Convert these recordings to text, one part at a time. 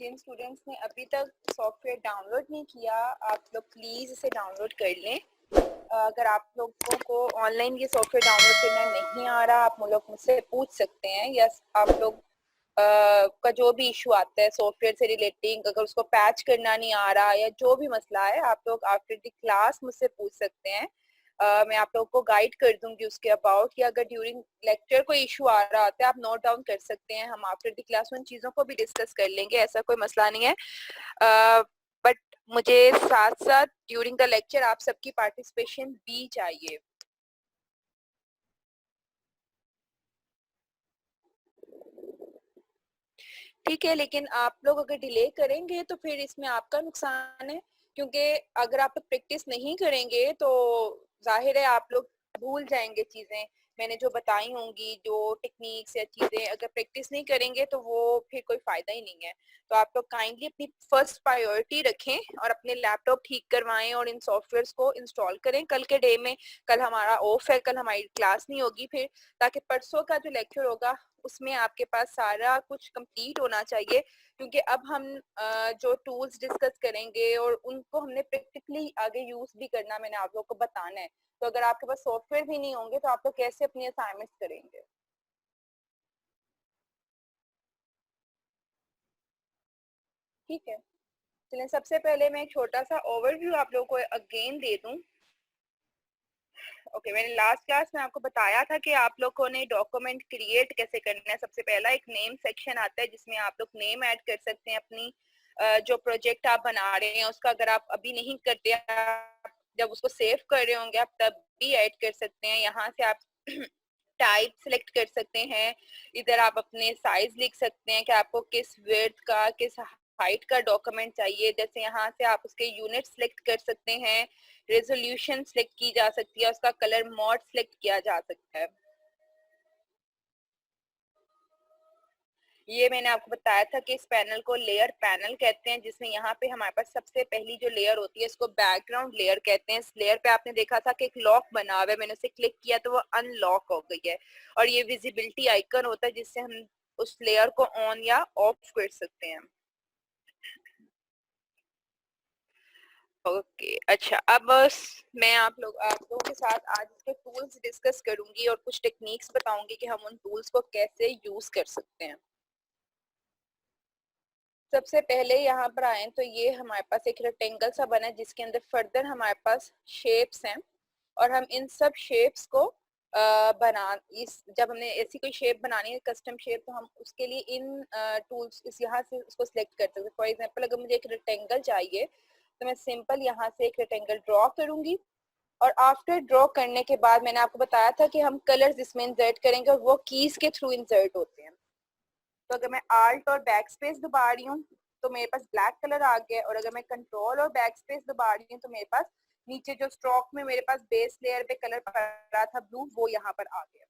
जिन students ने अभी तक सॉफ्टवेयर डाउनलोड नहीं किया, आप लोग प्लीज़ इसे डाउनलोड कर लें। अगर आप लोगों को ऑनलाइन ये सॉफ्टवेयर डाउनलोड करना नहीं आ रहा, आप लोग मुझसे पूछ सकते हैं, या आप लोग का जो भी इशू आता है सॉफ्टवेयर से रिलेटिंग, अगर उसको पैच करना नहीं आ रहा या जो भी मसला है, आप लोग आफ्टर द क्लास मुझसे पूछ सकते हैं। मैं आप लोगों को गाइड कर दूंगी उसके अबाउट, या अगर ड्यूरिंग लेक्चर कोई इशू आ रहा होता है आप नोट डाउन कर सकते हैं। हम आफ्टर द क्लास उन चीज़ों को भी डिस्कस कर लेंगे, ऐसा कोई मसला नहीं है। बट मुझे साथ साथ ड्यूरिंग द लेक्चर आप सबकी पार्टिसिपेशन भी चाहिए। ठीक है, लेकिन आप लोग अगर डिले करेंगे तो फिर इसमें आपका नुकसान है, क्योंकि अगर आप लोग प्रैक्टिस नहीं करेंगे तो जाहिर है आप लोग भूल जाएंगे चीज़ें मैंने जो बताई होंगी, जो टेक्निक्स या चीज़ें अगर प्रैक्टिस नहीं करेंगे तो वो फिर कोई फ़ायदा ही नहीं है। तो आप लोग काइंडली अपनी फर्स्ट प्रायोरिटी रखें और अपने लैपटॉप ठीक करवाएं और इन सॉफ्टवेयर्स को इंस्टॉल करें कल के डे में। कल हमारा ऑफ है, कल हमारी क्लास नहीं होगी फिर, ताकि परसों का जो लेक्चर होगा उसमें आपके पास सारा कुछ कंप्लीट होना चाहिए। क्योंकि अब हम जो टूल्स डिस्कस करेंगे और उनको हमने प्रैक्टिकली आगे यूज भी करना, मैंने आप लोगों को बताना है। तो अगर आपके पास सॉफ्टवेयर भी नहीं होंगे तो आप लोग कैसे अपनी असाइनमेंट्स करेंगे? ठीक है, चलिए सबसे पहले मैं एक छोटा सा ओवरव्यू आप लोगों को अगेन दे दूं। ओके, मैंने लास्ट क्लास में आपको बताया था कि आप लोगों ने डॉक्यूमेंट क्रिएट कैसे करना है। सबसे पहला एक नेम सेक्शन आता है जिसमें आप लोग नेम ऐड कर सकते हैं अपनी जो प्रोजेक्ट आप बना रहे हैं उसका। अगर आप अभी नहीं करते, आप जब उसको सेव कर रहे होंगे आप तब भी ऐड कर सकते हैं। यहाँ से आप टाइप सिलेक्ट कर सकते हैं। इधर आप अपने साइज लिख सकते हैं कि आपको किस विड्थ का, किस हाइट का डॉक्यूमेंट चाहिए। जैसे यहाँ से आप उसके यूनिट सिलेक्ट कर सकते हैं, रेजोल्यूशन सिलेक्ट की जा सकती है, उसका कलर मोड सिलेक्ट किया जा सकता है। ये मैंने आपको बताया था कि इस पैनल को लेयर पैनल कहते हैं, जिसमें यहाँ पे हमारे पास सबसे पहली जो लेयर होती है इसको बैकग्राउंड लेयर कहते हैं। इस लेयर पे आपने देखा था कि एक लॉक बना हुआ है, मैंने उसे क्लिक किया तो वो अनलॉक हो गई है। और ये विजिबिलिटी आइकन होता है जिससे हम उस लेयर को ऑन या ऑफ कर सकते हैं। ओके, अच्छा, अब मैं आप लोगों के साथ आज इसके टूल्स डिस्कस करूंगी और कुछ टेक्निक्स बताऊंगी कि हम उन टूल्स को कैसे यूज कर सकते हैं। सबसे पहले यहाँ पर आए तो ये हमारे पास एक रेक्टेंगल सा बना है जिसके अंदर फर्दर हमारे पास शेप्स हैं, और हम इन सब शेप्स को जब हमने ऐसी कोई शेप बनानी है कस्टम शेप, तो हम उसके लिए इन टूल्स इस यहाँ से उसको सिलेक्ट कर सकते हैं। फॉर एग्जांपल अगर मुझे एक रेक्टेंगल चाहिए तो मैं सिंपल यहाँ से एक रेक्टेंगल ड्रॉ करूंगी, और आफ्टर ड्रॉ करने के बाद मैंने आपको बताया था कि हम कलर्स इसमें इंसर्ट करेंगे और वो कीज के थ्रू इंसर्ट होते हैं। तो अगर मैं आल्ट और बैक स्पेस दबा रही हूँ तो मेरे पास ब्लैक कलर आ गया, और अगर मैं कंट्रोल और बैक स्पेस दबा रही हूँ तो मेरे पास नीचे जो स्ट्रोक में मेरे पास बेस लेयर पे कलर पड़ रहा था ब्लू, वो यहाँ पर आ गया।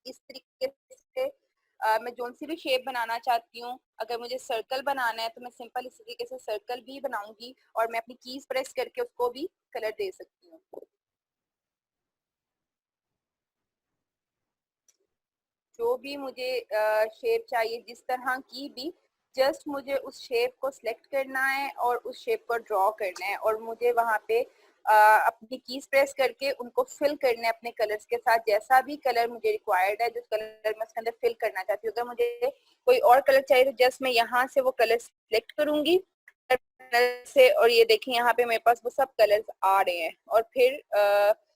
इस तरीके से मैं जोन सी भी शेप बनाना चाहती हूँ, अगर मुझे सर्कल बनाना है तो मैं सिंपल इस तरीके से सर्कल भी बनाऊंगी और मैं अपनी कीज प्रेस करके उसको भी कलर दे सकती हूँ। जो भी मुझे शेप चाहिए, जिस तरह की भी, जस्ट मुझे उस शेप को सिलेक्ट करना है और उस शेप को ड्रॉ करना है, और मुझे वहाँ पे अपनी कीज प्रेस करके उनको फिल करना है अपने कलर्स के साथ। जैसा भी कलर मुझे रिक्वायर्ड है, जो कलर मैं उसके अंदर फिल करना चाहती हूँ, अगर मुझे कोई और कलर चाहिए तो जस्ट मैं यहाँ से वो कलर सिलेक्ट करूंगी से, और ये देखें यहाँ पे मेरे पास वो सब कलर्स आ रहे हैं। और फिर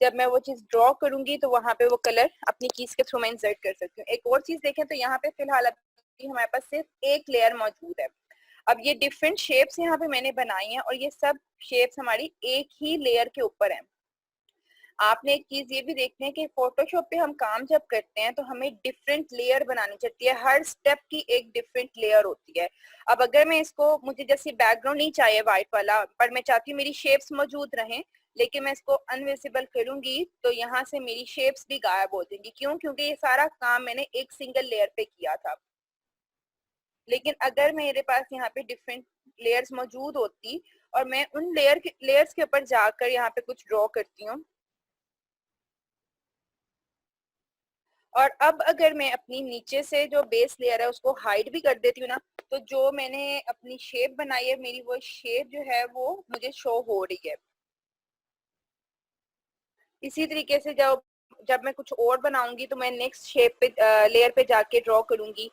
जब मैं वो चीज ड्रॉ करूंगी तो वहां पे वो कलर अपनी कीज के थ्रू मैं इंसर्ट कर सकती हूँ। एक और चीज देखें तो यहाँ पे फिलहाल अभी हमारे पास सिर्फ एक लेयर मौजूद है। अब ये डिफरेंट शेप्स यहाँ पे मैंने बनाई हैं और ये सब शेप्स हमारी एक ही लेयर के ऊपर है। आपने एक चीज ये भी देखते हैं कि फोटोशॉप पे हम काम जब करते हैं तो हमें डिफरेंट लेयर बनानी चाहिए है, हर स्टेप की एक डिफरेंट लेयर होती है। अब अगर मैं इसको, मुझे जैसे बैकग्राउंड नहीं चाहिए व्हाइट वाला, पर मैं चाहती हूँ मेरी शेप्स मौजूद रहें, लेकिन मैं इसको अनविजिबल करूंगी तो यहाँ से मेरी शेप्स भी गायब हो जाएंगी। क्यों? क्योंकि ये सारा काम मैंने एक सिंगल लेयर पे किया था। लेकिन अगर मेरे पास यहाँ पे डिफरेंट लेयर्स मौजूद होती और मैं उन लेयर्स के ऊपर जाकर यहाँ पे कुछ ड्रॉ करती हूँ, और अब अगर मैं अपनी नीचे से जो बेस लेयर है उसको हाइड भी कर देती हूँ ना, तो जो मैंने अपनी शेप बनाई है मेरी वो शेप जो है वो मुझे शो हो रही है। इसी तरीके से जब जब मैं कुछ और बनाऊंगी तो मैं नेक्स्ट शेप पे लेयर पे जाके ड्रॉ करूंगी,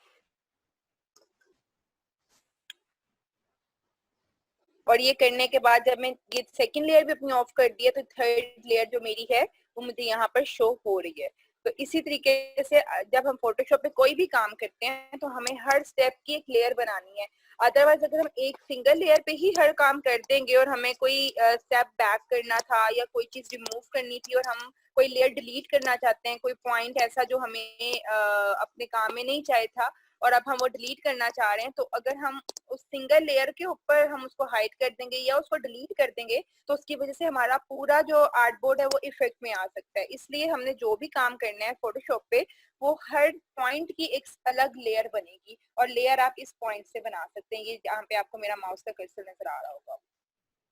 और ये करने के बाद जब मैं ये सेकंड लेयर भी अपनी ऑफ कर दी है तो थर्ड लेयर जो मेरी है वो मुझे यहाँ पर शो हो रही है। तो इसी तरीके से जब हम फोटोशॉप पे कोई भी काम करते हैं तो हमें हर स्टेप की एक लेयर बनानी है। अदरवाइज अगर हम एक सिंगल लेयर पे ही हर काम कर देंगे और हमें कोई स्टेप बैक करना था या कोई चीज रिमूव करनी थी और हम कोई लेयर डिलीट करना चाहते हैं, कोई पॉइंट ऐसा जो हमें अपने काम में नहीं चाहिए था और अब हम वो डिलीट करना चाह रहे हैं, तो अगर हम उस सिंगल लेयर के ऊपर हम उसको हाइड कर देंगे या उसको डिलीट कर देंगे तो उसकी वजह से हमारा पूरा जो आर्टबोर्ड है वो इफेक्ट में आ सकता है। इसलिए हमने जो भी काम करना है फोटोशॉप पे वो हर पॉइंट की एक अलग लेयर बनेगी, और लेयर आप इस पॉइंट से बना सकते हैं, ये जहाँ पे आपको मेरा माउस का कर्सर नजर आ रहा होगा।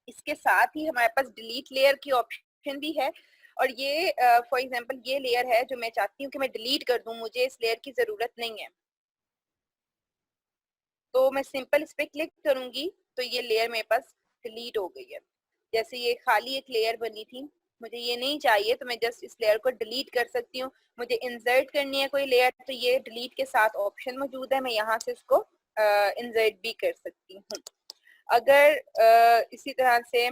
इसके साथ ही हमारे पास डिलीट लेयर की ऑप्शन भी है, और ये फॉर एग्जांपल ये लेयर है जो मैं चाहती हूँ कि मैं डिलीट कर दूं, मुझे इस लेयर की जरूरत नहीं है, तो मैं सिंपल इस पे क्लिक करूंगी तो ये लेयर मेरे पास डिलीट हो गई है। जैसे ये खाली एक लेयर बनी थी, मुझे ये नहीं चाहिए तो मैं जस्ट इस लेयर को डिलीट कर सकती हूँ। मुझे इंसर्ट करनी है कोई लेयर तो ये डिलीट के साथ ऑप्शन मौजूद है, मैं यहाँ से इसको इंसर्ट भी कर सकती हूँ। अगर इसी तरह से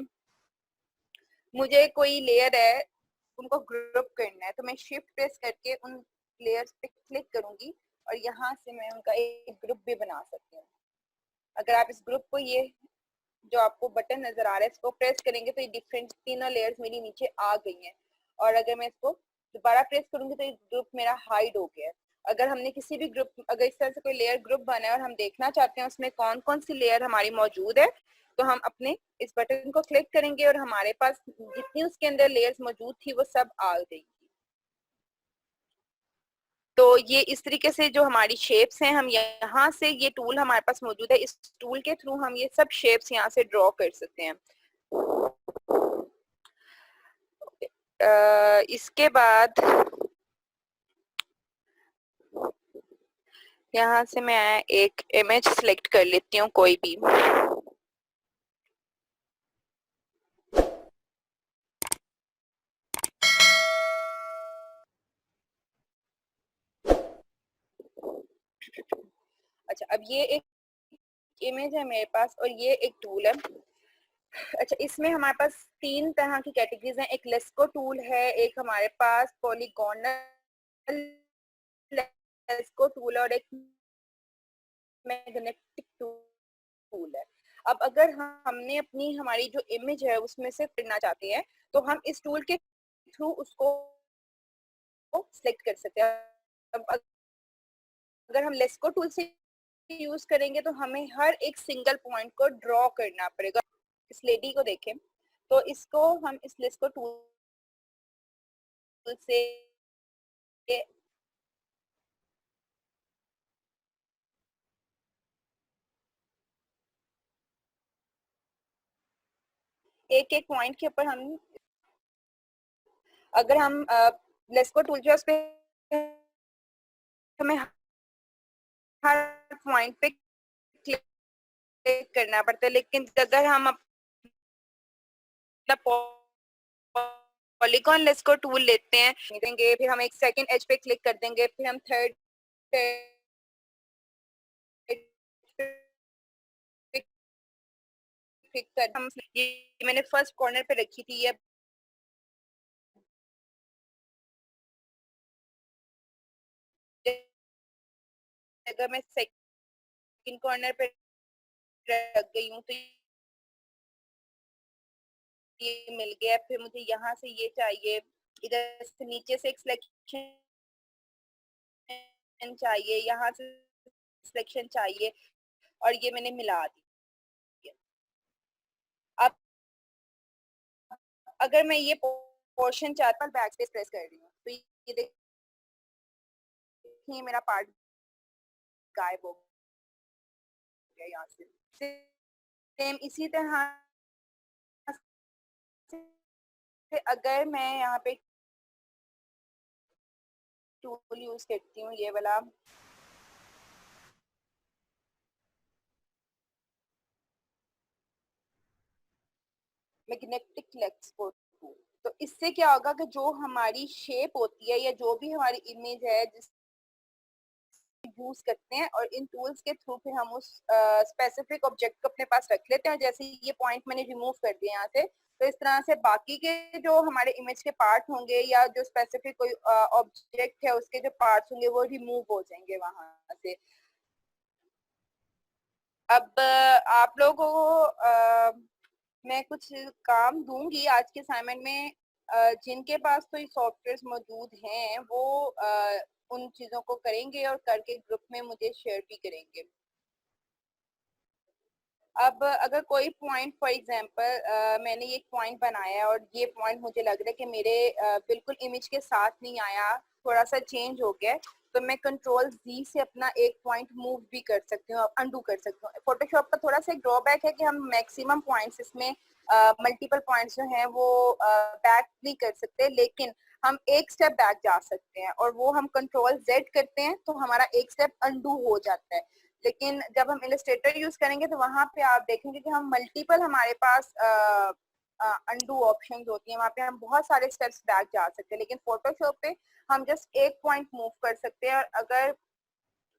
मुझे कोई लेयर है उनको ग्रुप करना है तो मैं शिफ्ट प्रेस करके उन लेयर्स पे क्लिक करूंगी और यहाँ से मैं उनका एक ग्रुप भी बना सकती हूँ। अगर आप इस ग्रुप को, ये जो आपको बटन नजर आ रहा है इसको प्रेस करेंगे तो ये डिफरेंट तीनों लेयर्स मेरी नीचे आ गई हैं, और अगर मैं इसको दोबारा प्रेस करूंगी तो ये ग्रुप मेरा हाइड हो गया है। अगर हमने किसी भी ग्रुप, अगर इस तरह से कोई लेयर ग्रुप बना है और हम देखना चाहते हैं उसमें कौन कौन सी लेयर हमारी मौजूद है, तो हम अपने इस बटन को क्लिक करेंगे और हमारे पास जितनी उसके अंदर लेयर्स मौजूद थी वो सब आ गई। तो ये इस तरीके से जो हमारी शेप्स हैं, हम यहाँ से, ये टूल हमारे पास मौजूद है, इस टूल के थ्रू हम ये सब शेप्स यहाँ से ड्रॉ कर सकते हैं। इसके बाद यहाँ से मैं एक इमेज सिलेक्ट कर लेती हूँ कोई भी। अच्छा, अब ये एक इमेज है मेरे पास और ये एक टूल है। अच्छा, इसमें हमारे पास तीन तरह की कैटेगरीज हैं, एक लेस्को टूल है, एक हमारे पास पॉलीगोनल लेस्को टूल और एक मैग्नेटिक टूल है। अब अगर हमने अपनी हमारी जो इमेज है उसमें से करना चाहते हैं तो हम इस टूल के थ्रू उसको सिलेक्ट कर सकते हैं। अब अगर हम लेस्को टूल से यूज करेंगे तो हमें हर एक सिंगल पॉइंट को ड्रॉ करना पड़ेगा। इस लेडी को देखें तो इसको हम इस लेस्को टूल से एक एक पॉइंट के ऊपर हम, अगर हम लेस्को टूल जो है उस पर हमें हर पॉइंट पे क्लिक करना पड़ता है, लेकिन अगर हम अपना पॉलीगॉन लेस्को टूल लेते हैं देंगे, फिर हम एक सेकंड एज पे क्लिक कर देंगे, फिर हम थर्ड क्लिक कर, हम ये मैंने फर्स्ट कॉर्नर पे रखी थी, ये अगर मैं सेकंड कॉर्नर पे रख गई हूँ तो ये मिल गया। फिर मुझे यहाँ से ये चाहिए, इधर से नीचे से एक सिलेक्शन चाहिए, यहाँ से सिलेक्शन चाहिए, और ये मैंने मिला दी। अब अगर मैं ये पोर्शन चाहता हूँ, बैक स्पेस प्रेस कर रही हूँ तो ये देखिए मेरा पार्ट गायब हो गया यहाँ से। सेम इसी तरह से अगर मैं यहाँ पे टूल यूज करती हूँ, ये वाला। मैग्नेटिक लेक्सको टूल। तो इससे क्या होगा कि जो हमारी शेप होती है या जो भी हमारी इमेज है जिस यूज करते हैं, और इन टूल्स के थ्रू फिर हम उस स्पेसिफिक ऑब्जेक्ट को अपने पास रख लेते हैं। जैसे ये पॉइंट मैंने रिमूव कर दिया यहाँ से, तो इस तरह से बाकी के जो हमारे इमेज के पार्ट होंगे या जो स्पेसिफिक कोई ऑब्जेक्ट है उसके जो पार्ट्स होंगे वो रिमूव हो जाएंगे वहां से। अब आप लोगों को मैं कुछ काम दूंगी आज के असाइनमेंट में। जिनके पास तो ये सॉफ्टवेयर मौजूद हैं वो उन चीजों को करेंगे और करके ग्रुप में मुझे शेयर भी करेंगे। अब अगर कोई पॉइंट फॉर एग्जांपल मैंने ये पॉइंट बनाया है और ये पॉइंट मुझे लग रहा है कि मेरे बिल्कुल इमेज के साथ नहीं आया, थोड़ा सा चेंज हो गया, तो मैं कंट्रोल Z से अपना एक पॉइंट मूव भी कर सकती हूँ, अंडू कर सकती हूँ। फोटोशॉप का थोड़ा सा एक ड्रॉबैक है कि हम मैक्सिमम पॉइंट्स इसमें मल्टीपल पॉइंट्स जो हैं वो बैक नहीं कर सकते, लेकिन हम एक स्टेप बैक जा सकते हैं और वो हम कंट्रोल Z करते हैं तो हमारा एक स्टेप अंडू हो जाता है। लेकिन जब हम इलस्ट्रेटर यूज करेंगे तो वहां पे आप देखेंगे कि हम मल्टीपल हमारे पास अंडू ऑप्शंस होती हैं, वहां पे हम बहुत सारे स्टेप्स बैक जा सकते हैं। लेकिन फोटोशॉप पे हम जस्ट एक पॉइंट मूव कर सकते हैं, और अगर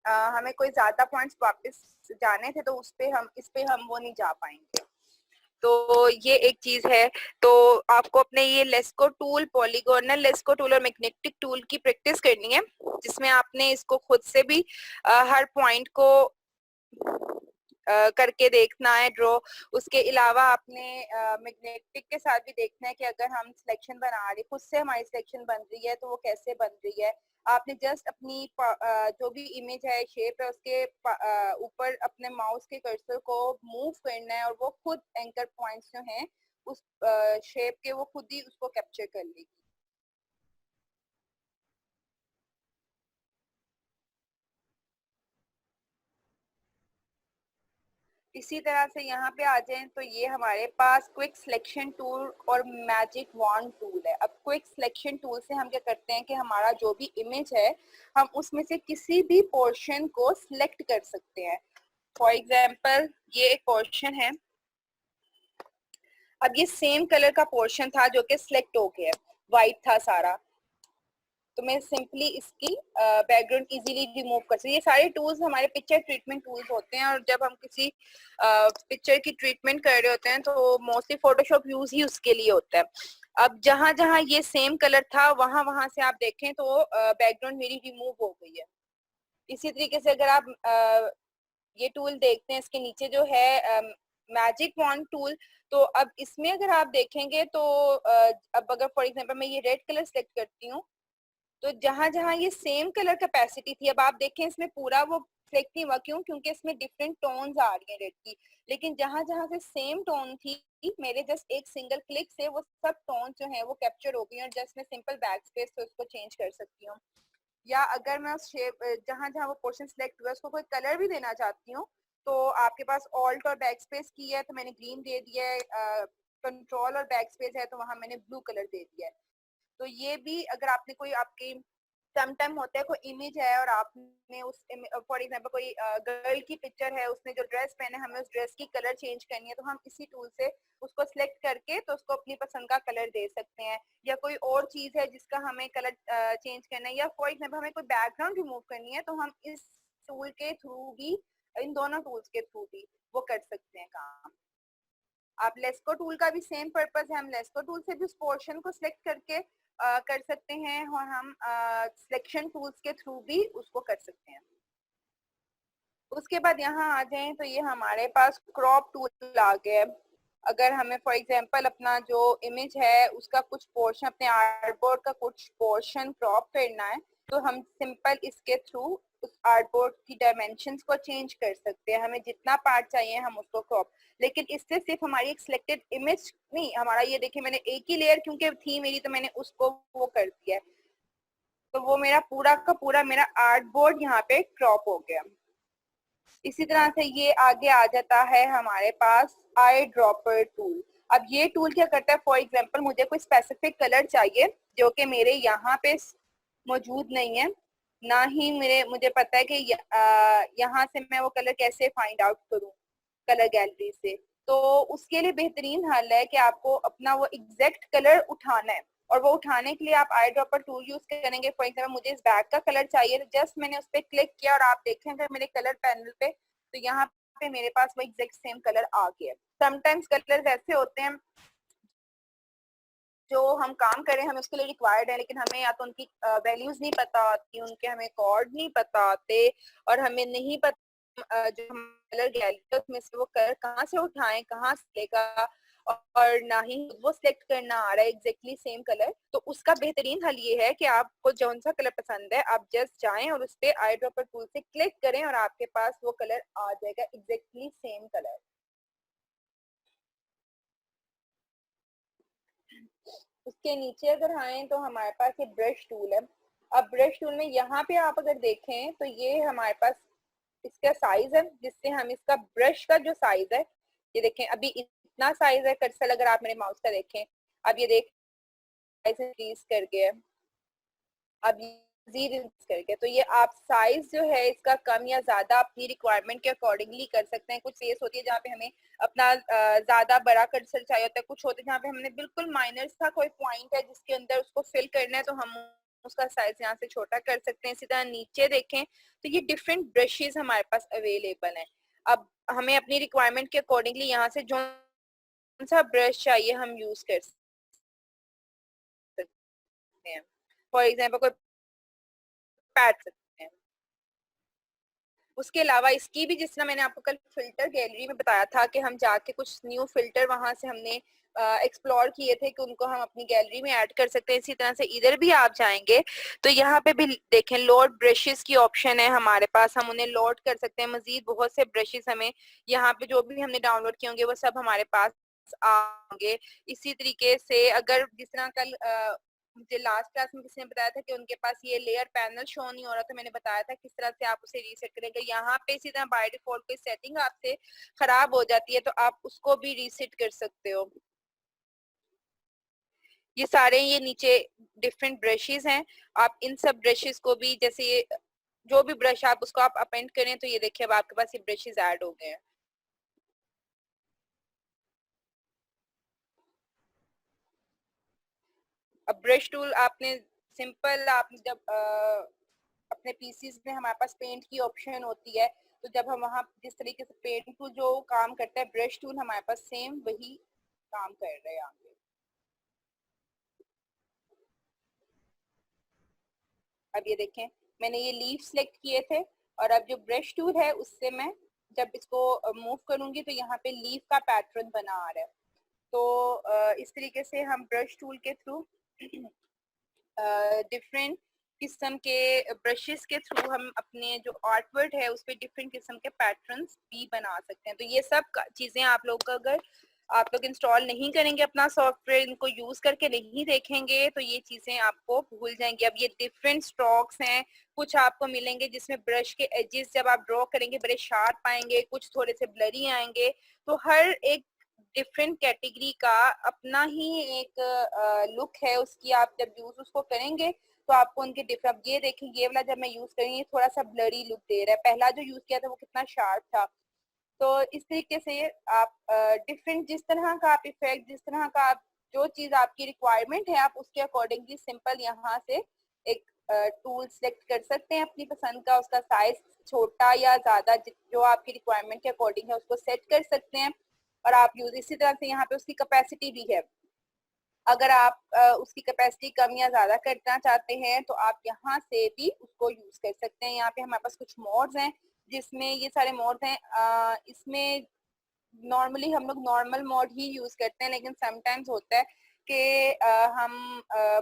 हमें कोई ज्यादा पॉइंट्स वापस जाने थे तो इस पे हम वो नहीं जा पाएंगे। तो ये एक चीज है। तो आपको अपने ये LESCO tool, polygonal LESCO tool और मैग्नेटिक टूल की प्रैक्टिस करनी है, जिसमें आपने इसको खुद से भी हर पॉइंट को करके देखना है ड्रॉ। उसके अलावा आपने मैग्नेटिक के साथ भी देखना है कि अगर हम सिलेक्शन बना रहे, खुद से हमारी सिलेक्शन बन रही है तो वो कैसे बन रही है। आपने जस्ट अपनी जो भी इमेज है, शेप है, उसके ऊपर अपने माउस के कर्सर को मूव करना है और वो खुद एंकर पॉइंट्स जो हैं उस शेप के वो खुद ही उसको कैप्चर कर लेगी। इसी तरह से यहाँ पे आ जाएं तो ये हमारे पास क्विक सिलेक्शन टूल और मैजिक वॉन्ड टूल है। अब क्विक सिलेक्शन टूल से हम क्या करते हैं कि हमारा जो भी इमेज है हम उसमें से किसी भी पोर्शन को सिलेक्ट कर सकते हैं। फॉर एग्जाम्पल ये एक पोर्शन है, अब ये सेम कलर का पोर्शन था जो कि सिलेक्ट हो गया, व्हाइट था सारा, तो मैं सिंपली इसकी बैकग्राउंड इजीली रिमूव कर सकती हूँ। ये सारे टूल्स हमारे पिक्चर ट्रीटमेंट टूल्स होते हैं, और जब हम किसी पिक्चर की ट्रीटमेंट कर रहे होते हैं तो मोस्टली फोटोशॉप यूज ही उसके लिए होता है। अब जहां जहां ये सेम कलर था वहां वहां से आप देखें तो बैकग्राउंड मेरी रिमूव हो गई है। इसी तरीके से अगर आप ये टूल देखते हैं, इसके नीचे जो है मैजिक वॉन्ड टूल, तो अब इसमें अगर आप देखेंगे तो अब अगर फॉर एग्जांपल मैं ये रेड कलर सेलेक्ट करती हूँ तो जहां जहां ये सेम कलर कैपेसिटी थी, अब आप देखें इसमें पूरा वो फ्लेक्ट नहीं हुआ, क्यों? क्योंकि इसमें डिफरेंट टोन्स आ रही हैं रेड की। लेकिन जहां जहां से सेम टोन थी, मेरे जस्ट एक सिंगल क्लिक से वो सब टोन जो है वो कैप्चर हो गई और जस्ट मैं सिंपल बैक स्पेस से उसको चेंज कर सकती हूँ। या अगर मैं उस शेप जहां जहां वो पोर्शन सिलेक्ट हुआ उसको कोई कलर भी देना चाहती हूँ, तो आपके पास ऑल्ट और बैक स्पेस की है तो मैंने ग्रीन दे दिया है, कंट्रोल और बैक स्पेस है तो वहां मैंने ब्लू कलर दे दिया है। तो ये भी अगर आपने कोई आपकी समटाइम होता है कोई इमेज है और आपने उस फॉर एग्जांपल कोई गर्ल की पिक्चर है, उसने जो ड्रेस पहने, हमें उस ड्रेस की कलर चेंज करनी है तो हम इसी टूल से उसको सिलेक्ट करके तो उसको अपनी पसंद का कलर दे सकते हैं। या कोई और चीज है जिसका हमें कलर चेंज करना है, या फॉर एग्जांपल हमें कोई बैकग्राउंड रिमूव करनी है तो हम इस टूल के थ्रू भी, इन दोनों टूल्स के थ्रू भी वो कर सकते हैं काम। आप लेस्को टूल का भी सेम पर्पस है, हम लेस्को टूल से भी उस पोर्शन को सिलेक्ट करके कर सकते हैं और हम सिलेक्शन टूल्स के थ्रू भी उसको कर सकते हैं। उसके बाद यहाँ आ जाएं तो ये हमारे पास क्रॉप टूल आ गया है। अगर हमें फॉर एग्जांपल अपना जो इमेज है उसका कुछ पोर्शन, अपने आर्टबोर्ड का कुछ पोर्शन क्रॉप करना है तो हम सिंपल इसके थ्रू उस आर्टबोर्ड की डायमेंशंस को चेंज कर सकते हैं। हमें जितना पार्ट चाहिए हम उसको क्रॉप, लेकिन इससे सिर्फ हमारी एक सिलेक्टेड इमेज नहीं, हमारा ये देखिए मैंने एक ही लेयर क्योंकि थी मेरी तो मैंने उसको वो कर दिया, तो वो मेरा पूरा का पूरा मेरा आर्टबोर्ड यहाँ पे क्रॉप हो गया। इसी तरह से ये आगे आ जाता है हमारे पास आई ड्रॉपर टूल। अब ये टूल क्या करता है, फॉर एग्जांपल मुझे कोई स्पेसिफिक कलर चाहिए जो कि मेरे यहाँ पे मौजूद नहीं है, ना ही मुझे पता है कि यहाँ से मैं वो कलर कैसे फाइंड आउट करूँ कलर गैलरी से। तो उसके लिए बेहतरीन हल है कि आपको अपना वो एग्जैक्ट कलर उठाना है, और वो उठाने के लिए आप आई ड्रॉपर टूल यूज करेंगे। फॉर एग्जाम्पल मुझे इस बैग का कलर चाहिए, तो जस्ट मैंने उस पर क्लिक किया और आप देखें अगर मेरे कलर पैनल पे, तो यहाँ पे मेरे पास वो एग्जैक्ट सेम कलर आ गया। समटाइम्स कलर्स ऐसे होते हैं जो हम काम करें हमें उसके लिए रिक्वायर्ड है, लेकिन हमें या तो उनकी वैल्यूज नहीं पता आती, उनके हमें कोड नहीं पता आते, और हमें नहीं पता जो हम कलर गैलरी उसमें से वो कलर कहाँ से उठाएं, कहाँ से लेगा, और ना ही वो सिलेक्ट करना आ रहा है एग्जैक्टली सेम कलर। तो उसका बेहतरीन हल ये है कि आपको जौन सा कलर पसंद है आप जस्ट जाएं और उस पर आई ड्रॉपर टूल से क्लिक करें और आपके पास वो कलर आ जाएगा, एग्जैक्टली सेम कलर। उसके नीचे अगर आए तो हमारे पास ये ब्रश टूल है। अब ब्रश टूल में यहाँ पे आप अगर देखें तो ये हमारे पास इसका साइज है, जिससे हम इसका ब्रश का जो साइज है, ये देखें अभी इतना साइज है कर्सर, अगर आप मेरे माउस का देखें अब ये देख साइज इंक्रीज कर गया, अब मजीद इंक्रीज करके, तो ये आप साइज जो है इसका कम या ज्यादा अपनी रिक्वायरमेंट के अकॉर्डिंगली कर सकते हैं। कुछ केस होती है जहाँ पे हमें अपना ज्यादा बड़ा कर्सर चाहिए होता है, कुछ होते हैं जहाँ पे हमने बिल्कुल माइनर सा कोई पॉइंट है जिसके अंदर उसको फिल करना है, तो हम उसका साइज यहाँ से छोटा कर सकते हैं। इसी तरह नीचे देखें तो ये डिफरेंट ब्रशेज हमारे पास अवेलेबल हैं। अब हमें अपनी रिक्वायरमेंट के अकॉर्डिंगली यहाँ से जो सा ब्रश चाहिए हम यूज कर सकते हैं। फॉर एग्जाम्पल कोई पैड सकते हैं। उसके अलावा इसकी भी, जिस तरह मैंने आपको कल फिल्टर गैलरी में बताया था कि हम जाके कुछ न्यू फिल्टर वहां से हमने एक्सप्लोर किए थे कि उनको हम अपनी गैलरी में ऐड कर सकते हैं, इसी तरह से इधर भी आप जाएंगे तो यहाँ पे भी देखें लोड ब्रशेस की ऑप्शन है हमारे पास, हम उन्हें लोड कर सकते हैं। मजीद बहुत से ब्रशेस हमें यहाँ पे जो भी हमने डाउनलोड किए होंगे वो सब हमारे पास आएंगे। इसी तरीके से अगर जिस तरह कल मुझे लास्ट क्लास में किसी ने बताया था कि उनके पास ये लेयर पैनल शो नहीं हो रहा, तो मैंने बताया था किस तरह से आप उसे रीसेट करेंगे। यहाँ पे इसी तरह बाय डिफॉल्ट कोई सेटिंग आपसे खराब हो जाती है तो आप उसको भी रीसेट कर सकते हो। ये सारे ये नीचे डिफरेंट ब्रशेस हैं, आप इन सब ब्रशेस को भी, जैसे ये जो भी ब्रश आप उसको आप अपेंड करें तो ये देखिए अब आपके पास ये ब्रशेस ऐड हो गए हैं। अब ब्रश टूल आपने सिंपल, आप जब अपने पीसीज में हमारे पास पेंट की ऑप्शन होती है, तो जब हम वहाँ जिस तरीके से पेंट टूल जो काम करता है ब्रश टूल हमारे पास सेम वही काम कर रहे हैं यहाँ पे। अब ये देखें मैंने ये लीफ सेलेक्ट किए थे, और अब जो ब्रश टूल है उससे मैं जब इसको मूव करूंगी तो यहाँ पे लीफ का पैटर्न बना आ रहा है। तो इस तरीके से हम ब्रश टूल के थ्रू डिफरेंट किस्म के ब्रशेस के थ्रू हम अपने जो आर्टवर्क है उस पर डिफरेंट किस्म के पैटर्न्स भी बना सकते हैं। तो ये सब चीजें आप लोग अगर आप लोग इंस्टॉल नहीं करेंगे अपना सॉफ्टवेयर, इनको यूज करके नहीं देखेंगे तो ये चीजें आपको भूल जाएंगे। अब ये डिफरेंट स्ट्रोक्स हैं, कुछ आपको मिलेंगे जिसमें ब्रश के एजेस जब आप ड्रॉ करेंगे बड़े शार्प आएंगे, कुछ थोड़े से ब्लरी आएंगे। तो हर एक डिफरेंट कैटेगरी का अपना ही एक लुक है उसकी। आप जब यूज उसको करेंगे तो आपको उनके डिफरेंट, ये देखें ये वाला जब मैं यूज करूँगी थोड़ा सा ब्लरी लुक दे रहा है, पहला जो यूज किया था वो कितना शार्प था। तो इस तरीके से आप डिफरेंट जिस तरह का आप इफेक्ट, जिस तरह का आप जो चीज आपकी रिक्वायरमेंट है आप उसके अकॉर्डिंगली सिंपल यहाँ से एक टूल सेलेक्ट कर सकते हैं अपनी पसंद का, उसका साइज छोटा या ज्यादा जो आपकी रिक्वायरमेंट के अकॉर्डिंग है उसको सेट कर सकते हैं। और आप यूज इसी तरह से यहाँ पे उसकी कैपेसिटी भी है, अगर आप उसकी कैपेसिटी कम या ज्यादा करना चाहते हैं तो आप यहाँ से भी उसको यूज कर सकते हैं। यहाँ पे हमारे पास कुछ मोड्स हैं जिसमें ये सारे मोड्स हैं, इसमें नॉर्मली हम लोग नॉर्मल मोड ही यूज करते हैं, लेकिन समटाइम्स होता है कि हम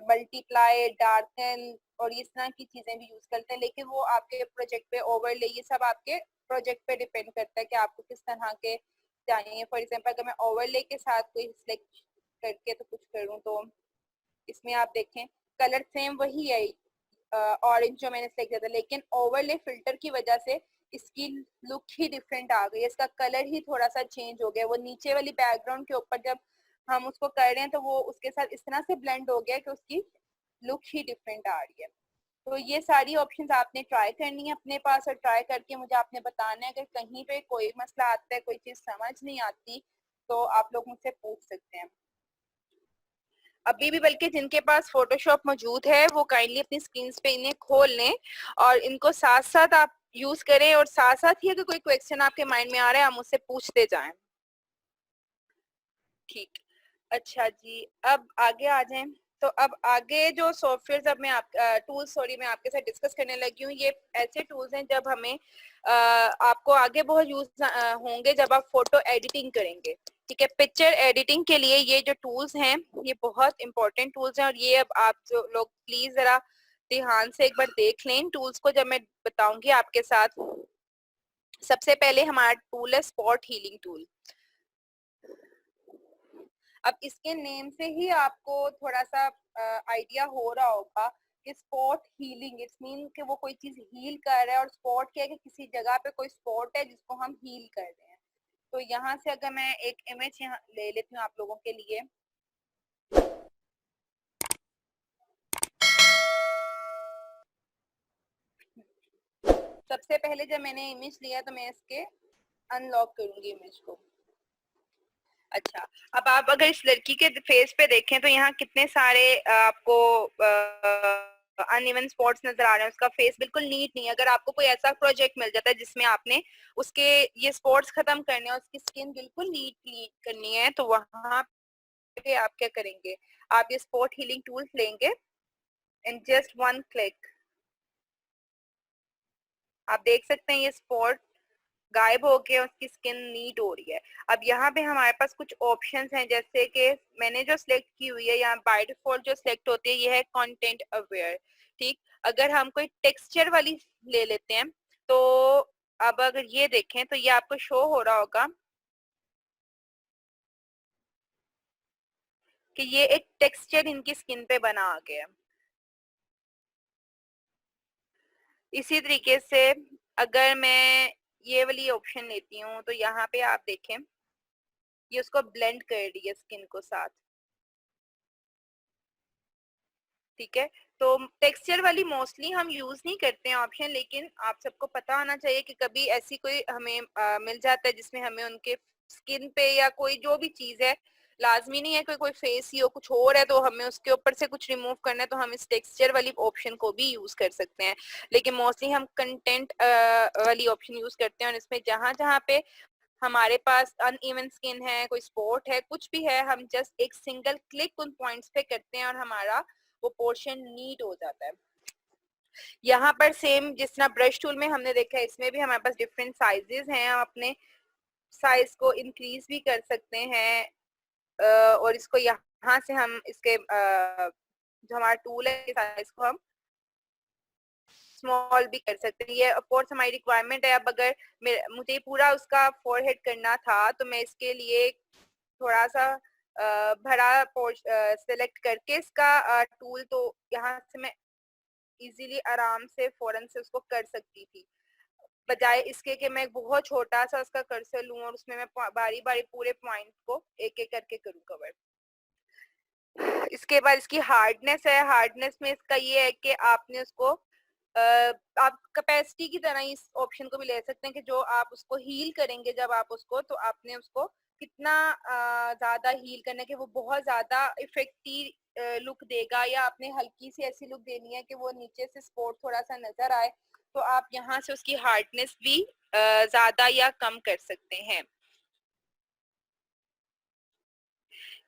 मल्टीप्लाई, डार्कन और इस तरह की चीजें भी यूज करते हैं, लेकिन वो आपके प्रोजेक्ट पे ओवरले, ये सब आपके प्रोजेक्ट पे डिपेंड करता है कि आपको किस तरह के चाहिए। फॉर एग्जाम्पल अगर मैं ओवरले के साथ कोई सिलेक्ट करके तो कुछ करूँ तो इसमें आप देखें कलर सेम वही है, ऑरेंज जो मैंने सेलेक्ट किया था, लेकिन ओवरले फिल्टर की वजह से इसकी लुक ही डिफरेंट आ गई है, इसका कलर ही थोड़ा सा चेंज हो गया। वो नीचे वाली बैकग्राउंड के ऊपर जब हम उसको कर रहे हैं तो वो उसके साथ इस तरह से ब्लेंड हो गया कि उसकी लुक ही डिफरेंट आ रही है। तो ये सारी ऑप्शंस आपने ट्राई करनी है अपने पास, और ट्राई करके मुझे आपने बताना है अगर कहीं पे कोई मसला आता है, कोई चीज समझ नहीं आती, तो आप लोग मुझसे पूछ सकते हैं अभी भी। बल्कि जिनके पास फोटोशॉप मौजूद है वो काइंडली अपनी स्क्रीन पे इन्हें खोल लें और इनको साथ साथ आप यूज करें, और साथ साथ ही अगर कोई क्वेश्चन आपके माइंड में आ रहा है आप मुझसे पूछते जाएं। ठीक, अच्छा जी, अब आगे आ जाएं। तो अब आगे जो सॉफ्टवेयर अब मैं आप टूल्स सॉरी मैं आपके साथ डिस्कस करने लगी हूँ, ये ऐसे टूल्स हैं जब हमें आपको आगे बहुत यूज होंगे जब आप फोटो एडिटिंग करेंगे। ठीक है, पिक्चर एडिटिंग के लिए ये जो टूल्स हैं ये बहुत इंपॉर्टेंट टूल्स हैं, और ये अब आप जो लोग प्लीज जरा ध्यान से एक बार देख लें टूल्स को जब मैं बताऊंगी आपके साथ। सबसे पहले हमारा टूल है स्पॉट हीलिंग टूल। अब इसके नेम से ही आपको थोड़ा सा आइडिया हो रहा होगा कि स्पॉट हीलिंग, इट्स मीन कि वो कोई चीज हील कर रहा है, और स्पॉट क्या है कि किसी जगह पे कोई स्पॉट है जिसको हम हील कर रहे हैं। तो यहाँ से अगर मैं एक इमेज यहाँ ले लेती हूँ आप लोगों के लिए, सबसे पहले जब मैंने इमेज लिया तो मैं इसके अनलॉक करूंगी इमेज को। अच्छा, अब आप अगर इस लड़की के फेस पे देखें तो यहाँ कितने सारे आपको अनइवन स्पॉट्स नजर आ रहे हैं। उसका फेस बिल्कुल नीट नहीं है। अगर आपको कोई ऐसा प्रोजेक्ट मिल जाता है जिसमें आपने उसके ये स्पॉट्स खत्म करने हैं, उसकी स्किन बिल्कुल नीट करनी है, तो वहां पे आप क्या करेंगे, आप ये स्पॉट हीलिंग टूल्स लेंगे इन जस्ट वन क्लिक। आप देख सकते हैं ये स्पॉट गायब हो के उसकी स्किन नीट हो रही है। अब यहाँ पे हमारे पास कुछ ऑप्शंस हैं, जैसे कि मैंने जो सिलेक्ट की हुई है यहाँ बाय डिफॉल्ट जो सिलेक्ट होती है ये है कंटेंट अवेयर। ठीक, अगर हम कोई टेक्सचर वाली ले लेते हैं तो अब अगर ये देखें तो ये आपको शो हो रहा होगा कि ये एक टेक्सचर इनकी स्किन पे बना आ गया। इसी तरीके से अगर मैं ये वाली ऑप्शन लेती हूँ तो यहाँ पे आप देखें ये उसको ब्लेंड कर रही है स्किन को साथ। ठीक है, तो टेक्सचर वाली मोस्टली हम यूज नहीं करते हैं ऑप्शन, लेकिन आप सबको पता होना चाहिए कि कभी ऐसी कोई हमें मिल जाता है जिसमें हमें उनके स्किन पे या कोई जो भी चीज है, लाजमी नहीं है कि कोई फेस ही हो, कुछ और है तो हमें उसके ऊपर से कुछ रिमूव करना है तो हम इस टेक्सचर वाली ऑप्शन को भी यूज कर सकते हैं। लेकिन मोस्टली हम कंटेंट वाली ऑप्शन यूज करते हैं, और इसमें जहां जहां पे हमारे पास अनइवन स्किन है, कोई स्पॉट है, कुछ भी है, हम जस्ट एक सिंगल क्लिक उन पॉइंट्स पे करते हैं और हमारा वो पोर्शन नीट हो जाता है। यहाँ पर सेम जिस तरह ब्रश टूल में हमने देखा है, इसमें भी हमारे पास डिफरेंट साइजेस हैं। हम अपने साइज को इंक्रीज भी कर सकते हैं, और इसको यहाँ से हम इसके जो हमारा टूल है साइज को हम स्मॉल भी कर सकते हैं। ये ऑफ कोर्स हमारी रिक्वायरमेंट है। अब अगर मुझे पूरा उसका फोरहेड करना था तो मैं इसके लिए थोड़ा सा भरा सेलेक्ट करके इसका टूल, तो यहाँ से मैं इजीली आराम से फौरन से उसको कर सकती थी, बजाय इसके कि मैं बहुत छोटा सा उसका कर्सर लूं और उसमें मैं बारी बारी पूरे पॉइंट को एक एक करके करूं कवर। इसके बाद इसकी हार्डनेस है। हार्डनेस में इसका ये है कि आपने उसको आप कैपेसिटी की तरह इस ऑप्शन को भी ले सकते हैं कि जो आप उसको हील करेंगे जब आप उसको, तो आपने उसको कितना ज्यादा हील करना है कि वो बहुत ज्यादा इफेक्टिव लुक देगा, या आपने हल्की सी ऐसी लुक देनी है कि वो नीचे से स्पॉट थोड़ा सा नजर आए, तो आप यहाँ से उसकी हार्डनेस भी ज्यादा या कम कर सकते हैं।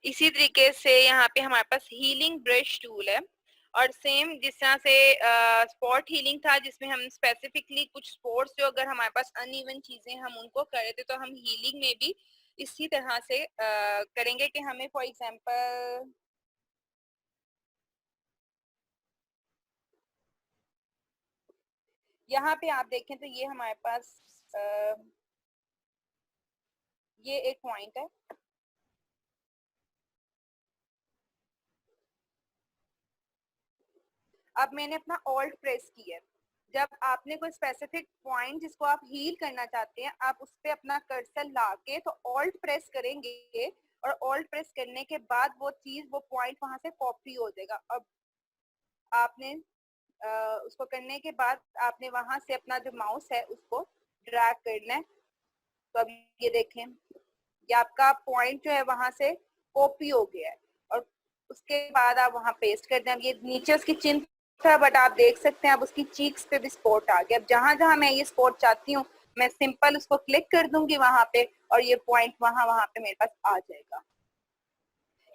इसी तरीके से यहाँ पे हमारे पास हीलिंग ब्रश टूल है, और सेम जिस तरह से स्पॉट हीलिंग था जिसमें हम स्पेसिफिकली कुछ स्पॉट्स जो अगर हमारे पास अनइवन चीजें हम उनको कर रहे थे, तो हम हीलिंग में भी इसी तरह से करेंगे कि हमें फॉर एग्जांपल यहाँ पे आप देखें तो ये हमारे पास ये एक पॉइंट है। अब मैंने अपना ऑल्ट प्रेस किया है। जब आपने कोई स्पेसिफिक पॉइंट जिसको आप हील करना चाहते हैं, आप उस पर अपना कर्सर लाके तो ऑल्ट प्रेस करेंगे, और ऑल्ट प्रेस करने के बाद वो चीज वो पॉइंट वहां से कॉपी हो जाएगा। अब आपने उसको करने के बाद आपने वहां से अपना जो माउस है उसको ड्रैग करना है। तो अब ये देखें, ये आपका पॉइंट जो है वहां से कॉपी हो गया है और उसके बाद आप वहां पेस्ट कर दें। अब ये नीचे उसकी चिन्ह था, बट आप देख सकते हैं अब उसकी चीक्स पे भी स्पॉट आ गया। अब जहां जहां मैं ये स्पॉट चाहती हूँ मैं सिंपल उसको क्लिक कर दूंगी वहां पे और ये पॉइंट वहां वहां पे मेरे पास आ जाएगा।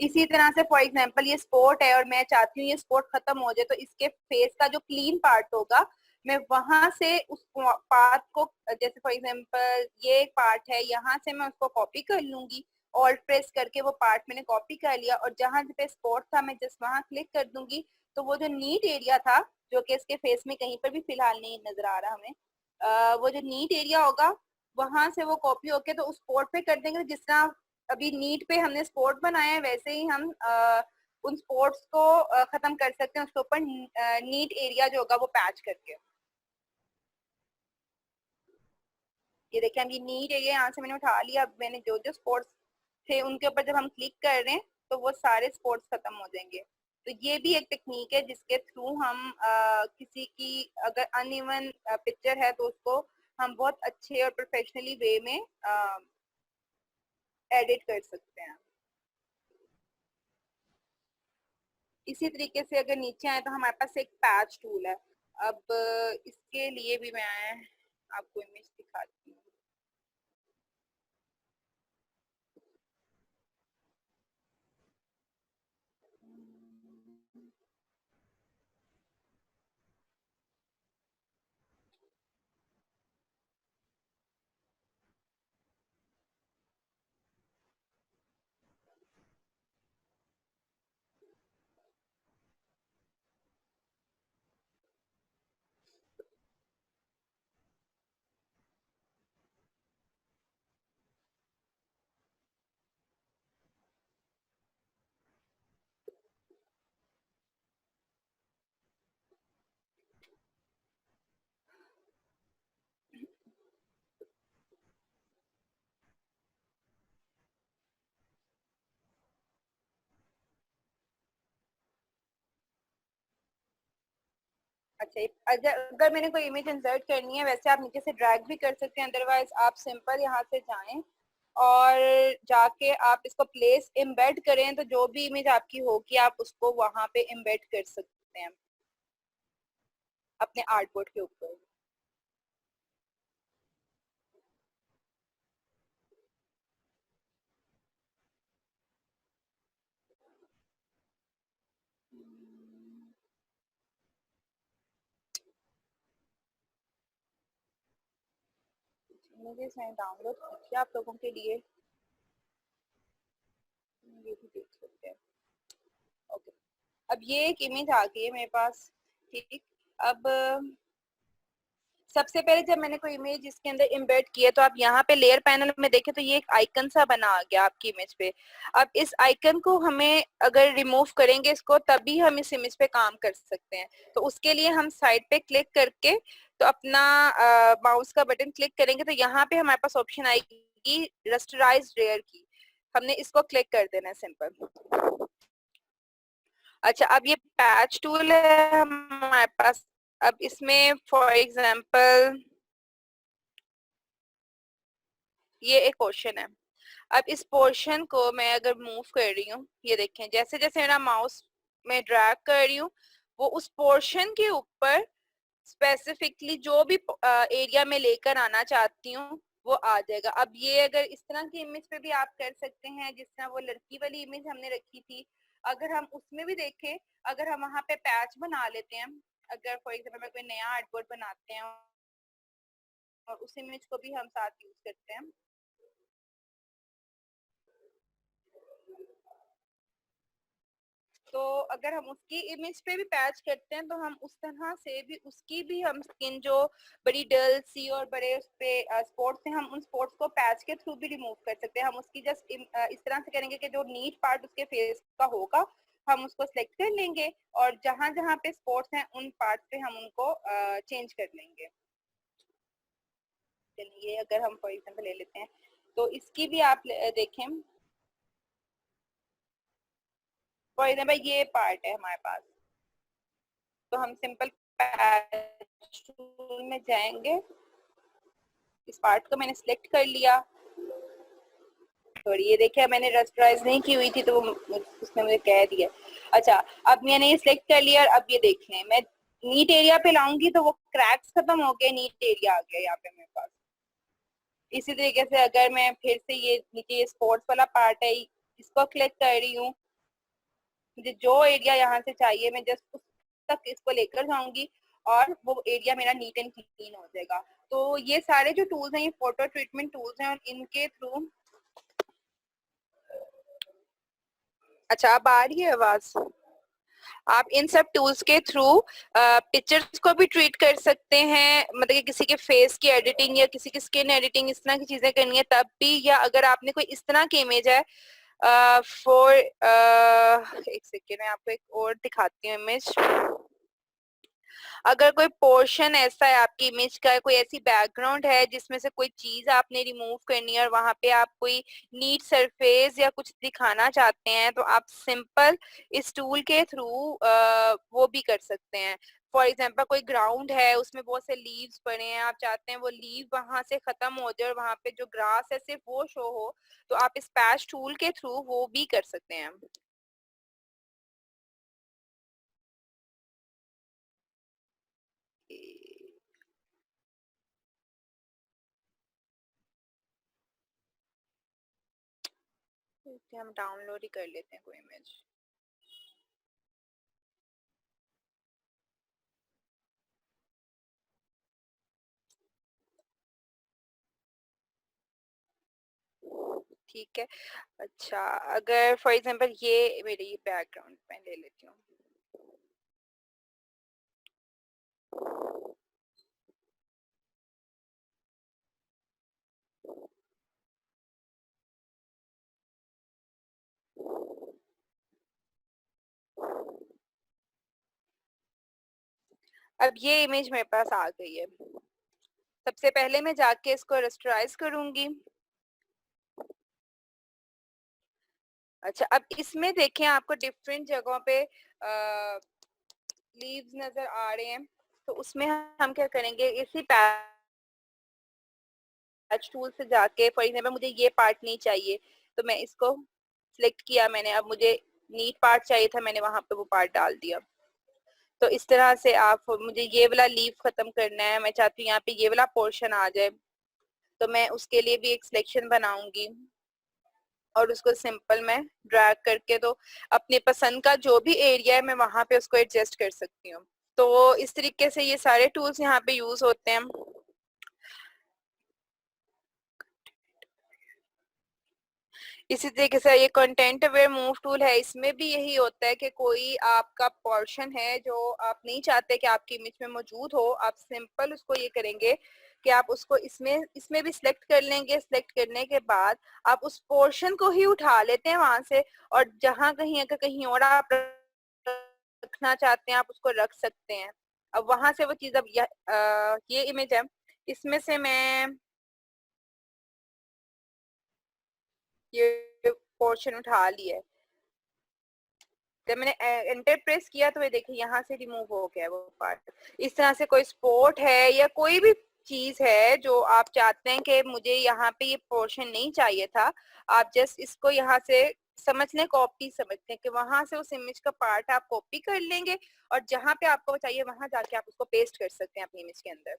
इसी तरह से फॉर एग्जांपल ये स्पॉट है और मैं चाहती हूँ ये स्पॉट खत्म हो जाए, तो इसके फेस का जो क्लीन पार्ट होगा मैं वहां से उस पार्ट को, जैसे फॉर एग्जांपल ये एक पार्ट है, यहाँ से मैं उसको कॉपी कर लूंगी। ऑल्ट प्रेस करके वो पार्ट मैंने कॉपी कर लिया और जहां पे स्पॉट था मैं जस्ट वहां क्लिक कर दूंगी। तो वो जो नीट एरिया था, जो कि इसके फेस में कहीं पर भी फिलहाल नहीं नजर आ रहा हमें, वो जो नीट एरिया होगा वहां से वो कॉपी होके तो उस स्पॉट पे कर देंगे। जिस तरह अभी नीट पे हमने स्पोर्ट बनाया है वैसे ही हम उन स्पोर्ट्स को खत्म कर सकते हैं उसके ऊपर नीट एरिया जो होगा वो पैच करके। ये देखिए हम ये नीट एरिया यहाँ से मैंने उठा लिया। अब मैंने जो जो स्पोर्ट्स थे उनके ऊपर जब हम क्लिक कर रहे हैं तो वो सारे स्पोर्ट्स खत्म हो जाएंगे। तो ये भी एक टेक्निक है जिसके थ्रू हम किसी की अगर अनइवन पिक्चर है तो उसको हम बहुत अच्छे और प्रोफेशनली वे में एडिट कर सकते हैं। इसी तरीके से अगर नीचे आए तो हमारे पास एक पैच टूल है। अब इसके लिए भी मैं आपको इमेज दिखाती हूँ। अच्छा, अगर मैंने कोई इमेज इंसर्ट करनी है वैसे आप नीचे से ड्रैग भी कर सकते हैं, अदरवाइज आप सिंपल यहाँ से जाएं और जाके आप इसको प्लेस एम्बेड करें तो जो भी इमेज आपकी होगी आप उसको वहां पे एम्बेड कर सकते हैं अपने आर्टबोर्ड के ऊपर। इमेजेस हैं डाउनलोड कीजिए आप लोगों के लिए, ये भी देख सकते हैं। ओके, अब ये एक इमेज आ गई है मेरे पास। ठीक, अब सबसे पहले जब मैंने कोई इमेज इसके अंदर इम्बेड की है तो आप यहाँ पे लेयर पैनल में देखें तो ये एक आइकन सा बना आ गया आपकी इमेज पे। अब इस आइकन को हमें अगर रिमूव करेंगे इसको तभी हम इस इमेज पे काम कर सकते हैं। तो उसके लिए हम साइड पे क्लिक करके तो अपना माउस का बटन क्लिक करेंगे तो यहाँ पे हमारे पास ऑप्शन आएगी रस्टराइज लेयर की, हमने इसको क्लिक कर देना है सिंपल। अच्छा, अब ये पैच टूल है हमारे पास। अब इसमें फॉर एग्जांपल ये एक पोर्शन है। अब इस पोर्शन को मैं अगर मूव कर रही हूँ, ये देखें जैसे जैसे मेरा माउस में ड्रैग कर रही हूँ वो उस पोर्शन के ऊपर स्पेसिफिकली जो भी एरिया में लेकर आना चाहती हूँ वो आ जाएगा। अब ये अगर इस तरह की इमेज पे भी आप कर सकते हैं जिस तरह वो लड़की वाली इमेज हमने रखी थी। अगर हम उसमें भी देखें, अगर हम वहाँ पे पैच बना लेते हैं, अगर फॉर एग्जाम्पल कोई नया आर्टबोर्ड बनाते हैं और उस इमेज को भी हम साथ यूज करते हैं, तो अगर हम उसकी इमेज पे भी पैच करते हैं तो हम उस तरह से भी उसकी भी हम स्किन जो बड़ी डल सी और बड़े उस पे स्पॉट्स हैं हम उन स्पॉट्स को पैच के थ्रू भी रिमूव कर सकते हैं। हम उसकी जस्ट इस तरह से करेंगे कि जो नीट पार्ट उसके फेस का होगा हम उसको सिलेक्ट कर लेंगे और जहां जहां पे स्पॉट्स हैं उन पार्ट पे हम उनको चेंज कर लेंगे। चलिए अगर हम फॉर एग्जाम्पल ले लेते हैं तो इसकी भी आप देखें, फॉर एग्जाम्पल ये पार्ट है हमारे पास, तो हम सिंपल पैच टूल में जाएंगे, इस पार्ट को मैंने सिलेक्ट कर लिया और ये देखिए मैंने रस्टराइज नहीं की हुई थी तो उसने मुझे कह दिया। अच्छा, अब मैंने ये सिलेक्ट कर लिया और अब ये देख लें, मैं नीट एरिया पे लाऊंगी तो वो क्रैक्स खत्म हो गए, नीट एरिया आ गया यहाँ पे मेरे पास। इसी तरीके से अगर मैं फिर से ये नीचे ये स्पोर्ट्स वाला पार्ट है, इसको क्लिक कर रही हूँ, मुझे जो एरिया यहाँ से चाहिए मैं जस्ट उस तक इसको लेकर जाऊंगी और वो एरिया मेरा नीट एंड क्लीन हो जाएगा। तो ये सारे जो टूल्स हैं ये फोटो ट्रीटमेंट टूल्स हैं और इनके थ्रू, अच्छा अब आ रही है आवाज, आप इन सब टूल्स के थ्रू पिक्चर्स को भी ट्रीट कर सकते हैं, मतलब कि किसी के फेस की एडिटिंग या किसी की स्किन एडिटिंग इस तरह की चीजें करनी है तब भी, या अगर आपने कोई इस तरह की इमेज है फॉर एक सेकेंड मैं आपको एक और दिखाती हूँ इमेज। अगर कोई पोर्शन ऐसा है आपकी इमेज का, कोई ऐसी बैकग्राउंड है जिसमें से कोई चीज आपने रिमूव करनी है और वहां पे आप कोई नीट सरफेस या कुछ दिखाना चाहते हैं तो आप सिंपल इस टूल के थ्रू वो भी कर सकते हैं। फॉर एग्जाम्पल कोई ग्राउंड है उसमें बहुत से लीव्स पड़े हैं, आप चाहते हैं वो लीव वहां से खत्म हो जाए और वहां पे जो ग्रास है सिर्फ वो शो हो, तो आप इस पैच टूल के थ्रू वो भी कर सकते हैं। हम डाउनलोड ही कर लेते हैं कोई इमेज। ठीक है। अच्छा, अगर फॉर एग्जांपल ये मेरी बैकग्राउंड मैं ले लेती हूँ। अब ये इमेज मेरे पास आ गई है। सबसे पहले मैं जाके इसको रस्टराइज करूंगी। अच्छा, अब इसमें देखें आपको डिफरेंट जगहों पे लीव्स नजर आ रहे हैं, तो उसमें हम क्या करेंगे, इसी पैच टूल से जाके फॉर एग्जांपल मुझे ये पार्ट नहीं चाहिए तो मैं इसको सिलेक्ट किया मैंने, अब मुझे नीट पार्ट चाहिए था, मैंने वहां पे वो पार्ट डाल दिया। तो इस तरह से आप, मुझे ये वाला लीव खत्म करना है, मैं चाहती हूँ यहाँ पे ये वाला पोर्शन आ जाए, तो मैं उसके लिए भी एक सिलेक्शन बनाऊंगी और उसको सिंपल मैं ड्रैग करके तो अपने पसंद का जो भी एरिया है मैं वहां पे उसको एडजस्ट कर सकती हूँ। तो इस तरीके से ये सारे टूल्स यहाँ पे यूज होते हैं। इसी तरीके से ये कंटेंट अवेयर मूव टूल है, इसमें भी यही होता है कि कोई आपका पोर्शन है जो आप नहीं चाहते कि आपकी इमेज में मौजूद हो, आप सिंपल उसको ये करेंगे कि आप उसको इसमें इसमें भी सिलेक्ट कर लेंगे। सिलेक्ट करने के बाद आप उस पोर्शन को ही उठा लेते हैं वहां से, और जहां कहीं अगर कहीं और आप रखना चाहते हैं आप उसको रख सकते हैं। अब वहां से वो चीज, अब ये इमेज है, इसमें से मैं ये पोर्शन उठा लिया है, जब मैंने एंटर प्रेस किया तो ये देखिए यहाँ से रिमूव हो गया वो पार्ट। इस तरह से कोई स्पोर्ट है या कोई भी चीज है जो आप चाहते हैं कि मुझे यहाँ पे ये पोर्शन नहीं चाहिए था, आप जस्ट इसको यहाँ से समझ लें, कॉपी समझ लें कि वहां से उस इमेज का पार्ट आप कॉपी कर लेंगे और जहाँ पे आपको चाहिए वहां जाके आप उसको पेस्ट कर सकते हैं अपनी इमेज के अंदर।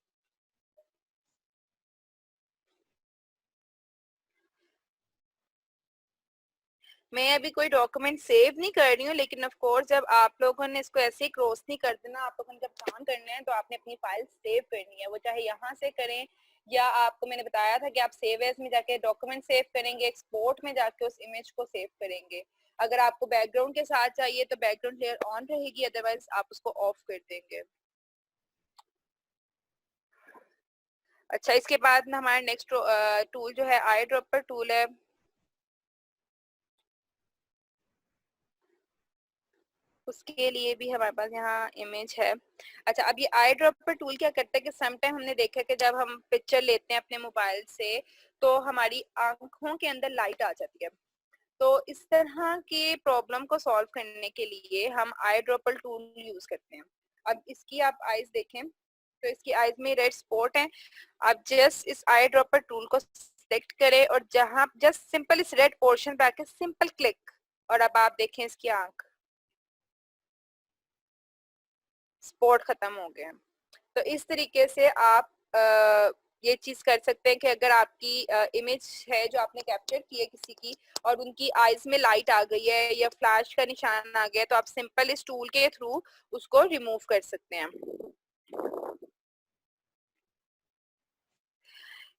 मैं अभी कोई डॉक्यूमेंट सेव नहीं कर रही हूँ, लेकिन ऑफ कोर्स जब आप लोगों ने इसको ऐसे ही क्रॉस नहीं कर देना, आप लोगों ने जब काम करना है तो आपने अपनी फाइल सेव करनी है, वो चाहे यहाँ से करें या आपको मैंने बताया था कि आप सेव एज में जाके डॉक्यूमेंट सेव करेंगे, एक्सपोर्ट में जाके उस इमेज को सेव करेंगे। अगर आपको बैकग्राउंड के साथ चाहिए तो बैकग्राउंड लेयर ऑन रहेगी, अदरवाइज आप उसको ऑफ कर देंगे। अच्छा, इसके बाद हमारा नेक्स्ट टूल जो है आई ड्रॉपर टूल है। उसके लिए भी हमारे पास यहाँ इमेज है। अच्छा, अब ये आई ड्रॉपर टूल क्या करता है कि समटाइम हमने देखा कि जब हम पिक्चर लेते हैं अपने मोबाइल से तो हमारी आंखों के अंदर लाइट आ जाती है। तो इस तरह की प्रॉब्लम को सॉल्व करने के लिए हम आई ड्रॉपर टूल यूज करते हैं। अब इसकी आप आईज देखें तो इसकी आईज में रेड स्पॉट है। आप जस्ट इस आई ड्रॉपर टूल को सिलेक्ट करें और जहां जस्ट सिंपल इस रेड पोर्शन पे आके सिंपल क्लिक, और अब आप देखें इसकी आंख, स्पॉट खत्म हो गए। तो इस तरीके से आप ये चीज कर सकते हैं कि अगर आपकी इमेज है जो आपने कैप्चर की है किसी की और उनकी आईज में लाइट आ गई है या फ्लैश का निशान आ गया, तो आप सिंपल इस टूल के थ्रू उसको रिमूव कर सकते हैं।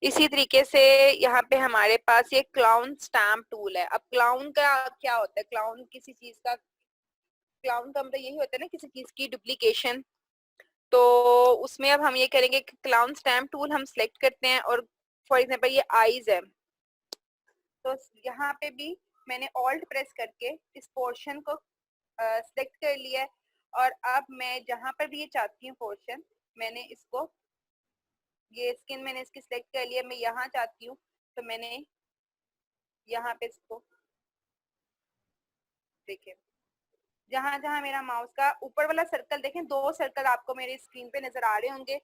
इसी तरीके से यहाँ पे हमारे पास ये क्लाउन स्टैम्प टूल है। अब क्लाउन का क्या होता है, क्लाउन किसी चीज का, क्लाउन का मतलब यही होता है ना किसी चीज की डुप्लीकेशन। तो उसमें अब हम ये करेंगे कि क्लाउन स्टैम्प टूल हम सिलेक्ट करते हैं और फॉर एग्जांपल ये आईज है, तो यहाँ पे भी मैंने ऑल्ट प्रेस करके इस पोर्शन को सिलेक्ट कर लिया है। और अब मैं जहाँ पर भी ये चाहती हूँ पोर्शन, मैंने इसको, ये स्किन मैंने इसकी सिलेक्ट कर लिया, मैं यहाँ चाहती हूँ तो मैंने यहाँ पे इसको देखिए, जहां जहां मेरा माउस का ऊपर वाला सर्कल देखें, दो सर्कल आपको मेरी स्क्रीन पे नजर आ रहे होंगे।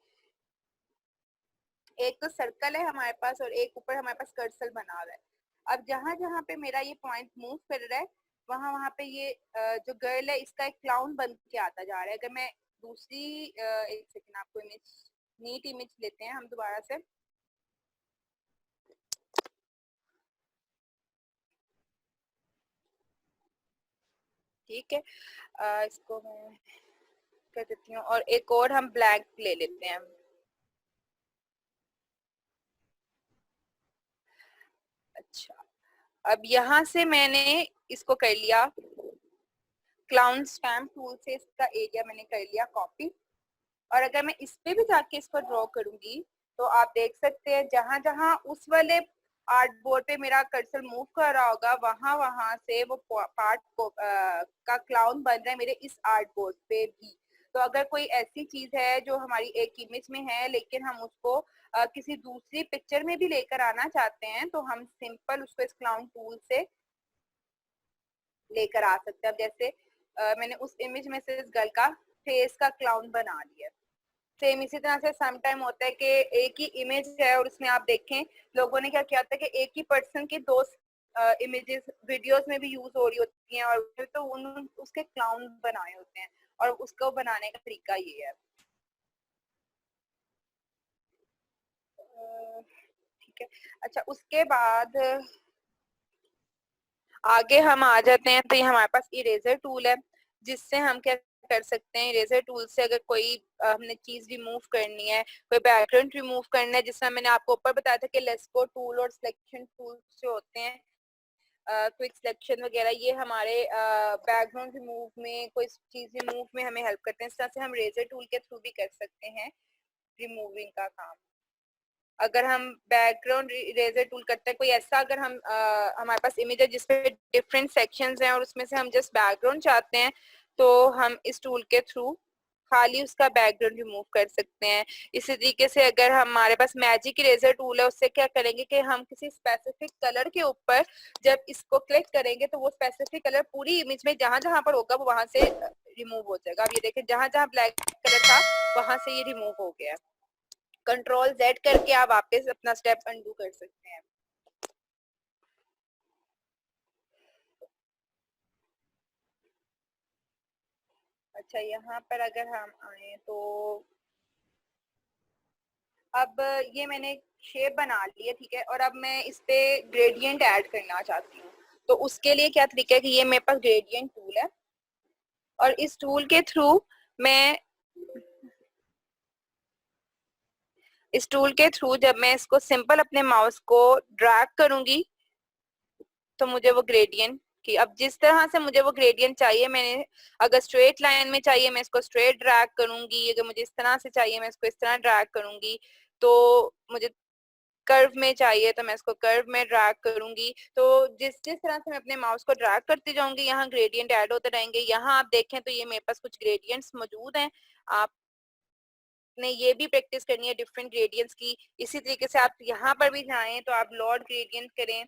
एक तो सर्कल है हमारे पास और एक ऊपर हमारे पास कर्सर बना हुआ है। अब जहां जहां पे मेरा ये पॉइंट मूव कर रहा है वहां वहां पे ये जो गर्ल है इसका एक क्लाउन बन के आता जा रहा है। अगर मैं दूसरी एक सेकंड आपको इमेज, नीट इमेज लेते हैं हम दोबारा से। ठीक है, इसको मैं कर देती हूँ और एक और हम ब्लैक ले लेते हैं। अच्छा, अब यहाँ से मैंने इसको कर लिया, क्लाउन स्टैम्प टूल से इसका एरिया मैंने कर लिया कॉपी। और अगर मैं इस पे भी जाके इसको ड्रॉ करूंगी तो आप देख सकते हैं जहां जहां उस वाले आर्ट बोर्ड पे मेरा कर्सर मूव कर रहा होगा वहां वहां से वो पार्ट को का क्लाउन बन रहा है मेरे इस आर्ट बोर्ड पे भी। तो अगर कोई ऐसी चीज है जो हमारी एक इमेज में है लेकिन हम उसको किसी दूसरी पिक्चर में भी लेकर आना चाहते हैं तो हम सिंपल उसको इस क्लाउन टूल से लेकर आ सकते हैं। अब जैसे मैंने उस इमेज में से इस गर्ल का फेस का क्लाउन बना लिया। सेम इसी तरह से सम टाइम होता है कि एक ही इमेज है और उसमें आप देखें लोगों ने क्या किया था कि एक ही पर्सन की दो इमेजेस वीडियोस में भी यूज हो रही होती हैं और तो उन उसके क्लाउन बनाए होते हैं और उसको बनाने का तरीका ये है। ठीक है, अच्छा उसके बाद आगे हम आ जाते हैं तो ये हमारे पास इरेजर टूल है जिससे हम क्या कर सकते हैं। इरेजर टूल से अगर कोई हमने चीज रिमूव करनी है, कोई बैकग्राउंड रिमूव करना है, जिसमें मैंने आपको ऊपर बताया था कि लेस्को टूल और सिलेक्शन टूल जो होते हैं, क्विक सिलेक्शन वगैरह, ये हमारे बैकग्राउंड रिमूव में, कोई चीज रिमूव में हमें हेल्प करते हैं। इस तरह से हम रेजर टूल के थ्रू भी कर सकते हैं रिमूविंग का काम। अगर हम बैकग्राउंड इरेजर टूल करते हैं, कोई ऐसा अगर हम हमारे पास इमेज है जिसपे डिफरेंट सेक्शंस हैं और उसमें से हम जस्ट बैकग्राउंड चाहते हैं तो हम इस टूल के थ्रू खाली उसका बैकग्राउंड रिमूव कर सकते हैं। इसी तरीके से अगर हमारे पास मैजिक इरेजर टूल है उससे क्या करेंगे कि हम किसी स्पेसिफिक कलर के ऊपर जब इसको क्लिक करेंगे तो वो स्पेसिफिक कलर पूरी इमेज में जहां जहां पर होगा वो वहां से रिमूव हो जाएगा। अब ये देखें जहां जहां ब्लैक कलर था वहां से ये रिमूव हो गया। कंट्रोल जेड करके आप वापस अपना स्टेप अनडू कर सकते हैं। अच्छा, यहाँ पर अगर हम आए तो अब ये मैंने शेप बना ली है, ठीक है, और अब मैं इस पे ग्रेडियंट ऐड करना चाहती हूँ। तो उसके लिए क्या तरीका है कि ये मेरे पास ग्रेडियंट टूल है और इस टूल के थ्रू मैं इस टूल के थ्रू जब मैं इसको सिंपल अपने माउस को ड्रैग करूंगी तो मुझे वो ग्रेडियंट की, अब जिस तरह से मुझे वो ग्रेडियंट चाहिए, मैंने अगर स्ट्रेट लाइन में चाहिए मैं इसको स्ट्रेट ड्रैग करूंगी, अगर मुझे इस तरह से चाहिए मैं इसको इस तरह ड्रैग करूंगी, तो मुझे कर्व में चाहिए तो मैं इसको कर्व में ड्रैग करूंगी। तो जिस जिस तरह से मैं अपने माउस को ड्रैग करती जाऊंगी यहाँ ग्रेडियंट ऐड होते रहेंगे। यहाँ आप देखें तो ये मेरे पास कुछ ग्रेडियंट्स मौजूद हैं। आपने ये भी प्रैक्टिस करनी है डिफरेंट ग्रेडियंट्स की। इसी तरीके से आप यहाँ पर भी जाएं तो आप लॉर्ड ग्रेडियंट करें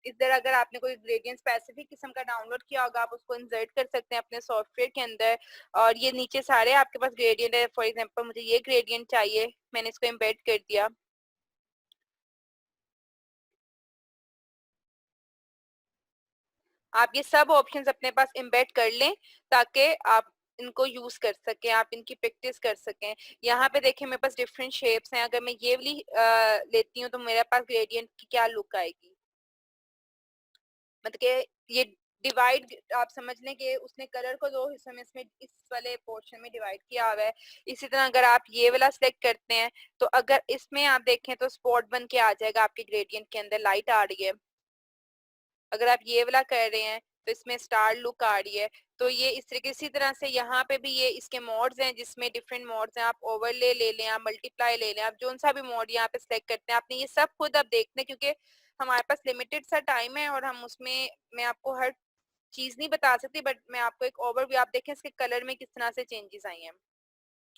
इधर अगर आपने कोई ग्रेडियंट स्पेसिफिक किस्म का डाउनलोड किया होगा, आप उसको इंसर्ट कर सकते हैं अपने सॉफ्टवेयर के अंदर। और ये नीचे सारे आपके पास ग्रेडियंट है। फॉर एग्जांपल मुझे ये ग्रेडियंट चाहिए, मैंने इसको एम्बेड कर दिया। आप ये सब ऑप्शंस अपने पास एम्बेड कर लें ताकि आप इनको यूज कर सकें, आप इनकी प्रैक्टिस कर सकें। यहाँ पे देखें मेरे पास डिफरेंट शेप्स हैं। अगर मैं ये वाली लेती हूँ तो मेरे पास ग्रेडियंट की क्या लुक आएगी, मतलब कि ये डिवाइड आप समझ लें कि उसने कलर को दो हिस्सों में इसमें इस वाले पोर्शन में डिवाइड किया हुआ है। इसी तरह अगर आप ये वाला सिलेक्ट करते हैं तो अगर इसमें आप देखें तो स्पॉट बन के आ जाएगा, आपके ग्रेडियंट के अंदर लाइट आ रही है। अगर आप ये वाला कर रहे हैं तो इसमें स्टार लुक आ रही है। तो ये इस तरीके, इसी तरह से यहाँ पे भी ये इसके मोड्स हैं जिसमें डिफरेंट मोड्स हैं। आप ओवरले ले लें, आप मल्टीप्लाई ले लें, आप जो सा भी मोड यहाँ पे सिलेक्ट करते हैं आपने ये सब खुद आप देखते हैं, क्योंकि हमारे पास लिमिटेड सा टाइम है और हम उसमें, मैं आपको हर चीज नहीं बता सकती, बट मैं आपको एक ओवरव्यू, आप देखें इसके कलर में किस तरह से चेंजेस आई हैं।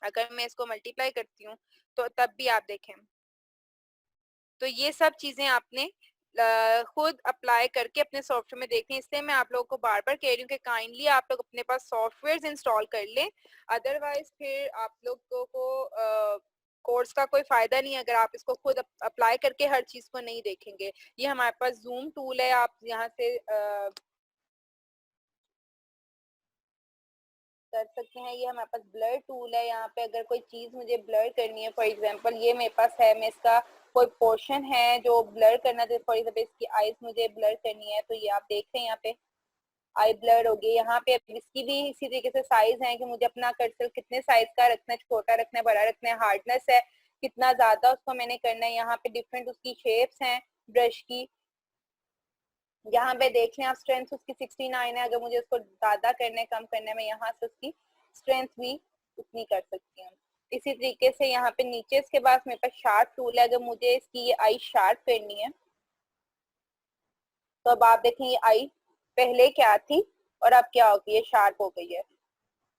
अगर मैं इसको मल्टीप्लाई करती हूँ तो तब भी आप देखें, तो ये सब चीजें आपने खुद अप्लाई करके अपने सॉफ्टवेयर में देखनी है। इसलिए मैं आप लोगों को बार बार कह रही हूँ कि काइंडली आप लोग अपने पास सॉफ्टवेयर इंस्टॉल कर लें, अदरवाइज फिर आप लोगों को कोर्स का कोई फायदा नहीं है अगर आप इसको खुद अप्लाई करके हर चीज को नहीं देखेंगे। ये हमारे पास जूम टूल है, आप यहाँ से कर सकते हैं। ये हमारे पास ब्लर टूल है, यहाँ पे अगर कोई चीज मुझे ब्लर करनी है, फॉर एग्जांपल ये मेरे पास है, मैं इसका कोई पोर्शन है जो ब्लर करना है, फॉर एग्जांपल इसकी आईज मुझे ब्लर करनी है, तो ये आप देख रहे हैं यहाँ पे आई ब्लर हो गई। यहाँ पे इसकी भी इसी तरीके से साइज है कि मुझे अपना कर्सर कितने साइज का रखना है, छोटा रखना है, बड़ा रखना है, हार्डनेस है कितना ज्यादा उसको मैंने करना है। यहाँ पे डिफरेंट उसकी शेप्स हैं ब्रश की। यहाँ पे देख लें आप, स्ट्रेंथ उसकी 69 है, अगर मुझे उसको ज्यादा करना है कम करना है, मैं यहाँ से उसकी स्ट्रेंथ भी उतनी कर सकती हूँ। इसी तरीके से यहाँ पे नीचे इसके पास मेरे पास शार्प टूल है, अगर मुझे इसकी ये आई शार्प करनी है तो अब आप देखें ये आई पहले क्या थी और अब क्या हो गई, ये शार्प हो गई है।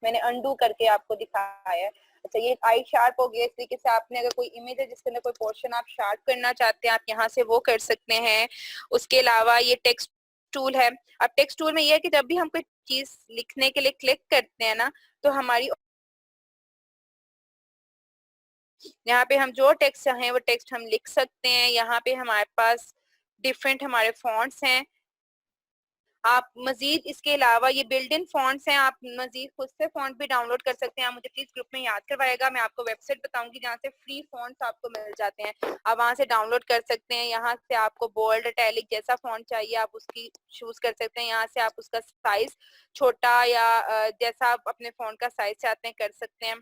मैंने अंडू करके आपको दिखाया है। अच्छा, ये आई शार्प हो गया। इस तरीके से आपने अगर कोई इमेज है जिसके अंदर कोई पोर्शन आप शार्प करना चाहते हैं, आप यहाँ से वो कर सकते हैं। उसके अलावा ये टेक्स्ट टूल है। अब टेक्स्ट टूल में ये है कि जब भी हम कोई चीज लिखने के लिए क्लिक करते हैं ना, तो हमारी यहाँ पे हम जो टेक्स्ट चाहें वो टेक्स्ट हम लिख सकते हैं। यहाँ पे हमारे पास डिफरेंट हमारे फॉन्ट्स हैं। आप मजीद इसके अलावा ये बिल्ड इन फॉन्ट्स हैं, आप मजीद खुद से फॉन्ट भी डाउनलोड कर सकते हैं। आप मुझे प्लीज ग्रुप में याद करवाएगा, मैं आपको वेबसाइट बताऊंगी जहाँ से फ्री फॉन्ट्स आपको मिल जाते हैं, आप वहाँ से डाउनलोड कर सकते हैं। यहाँ से आपको बोल्ड इटैलिक जैसा फॉन्ट चाहिए आप उसकी चूज कर सकते हैं। यहाँ से आप उसका साइज छोटा या जैसा आप अपने फोन का साइज चाहते हैं कर सकते हैं।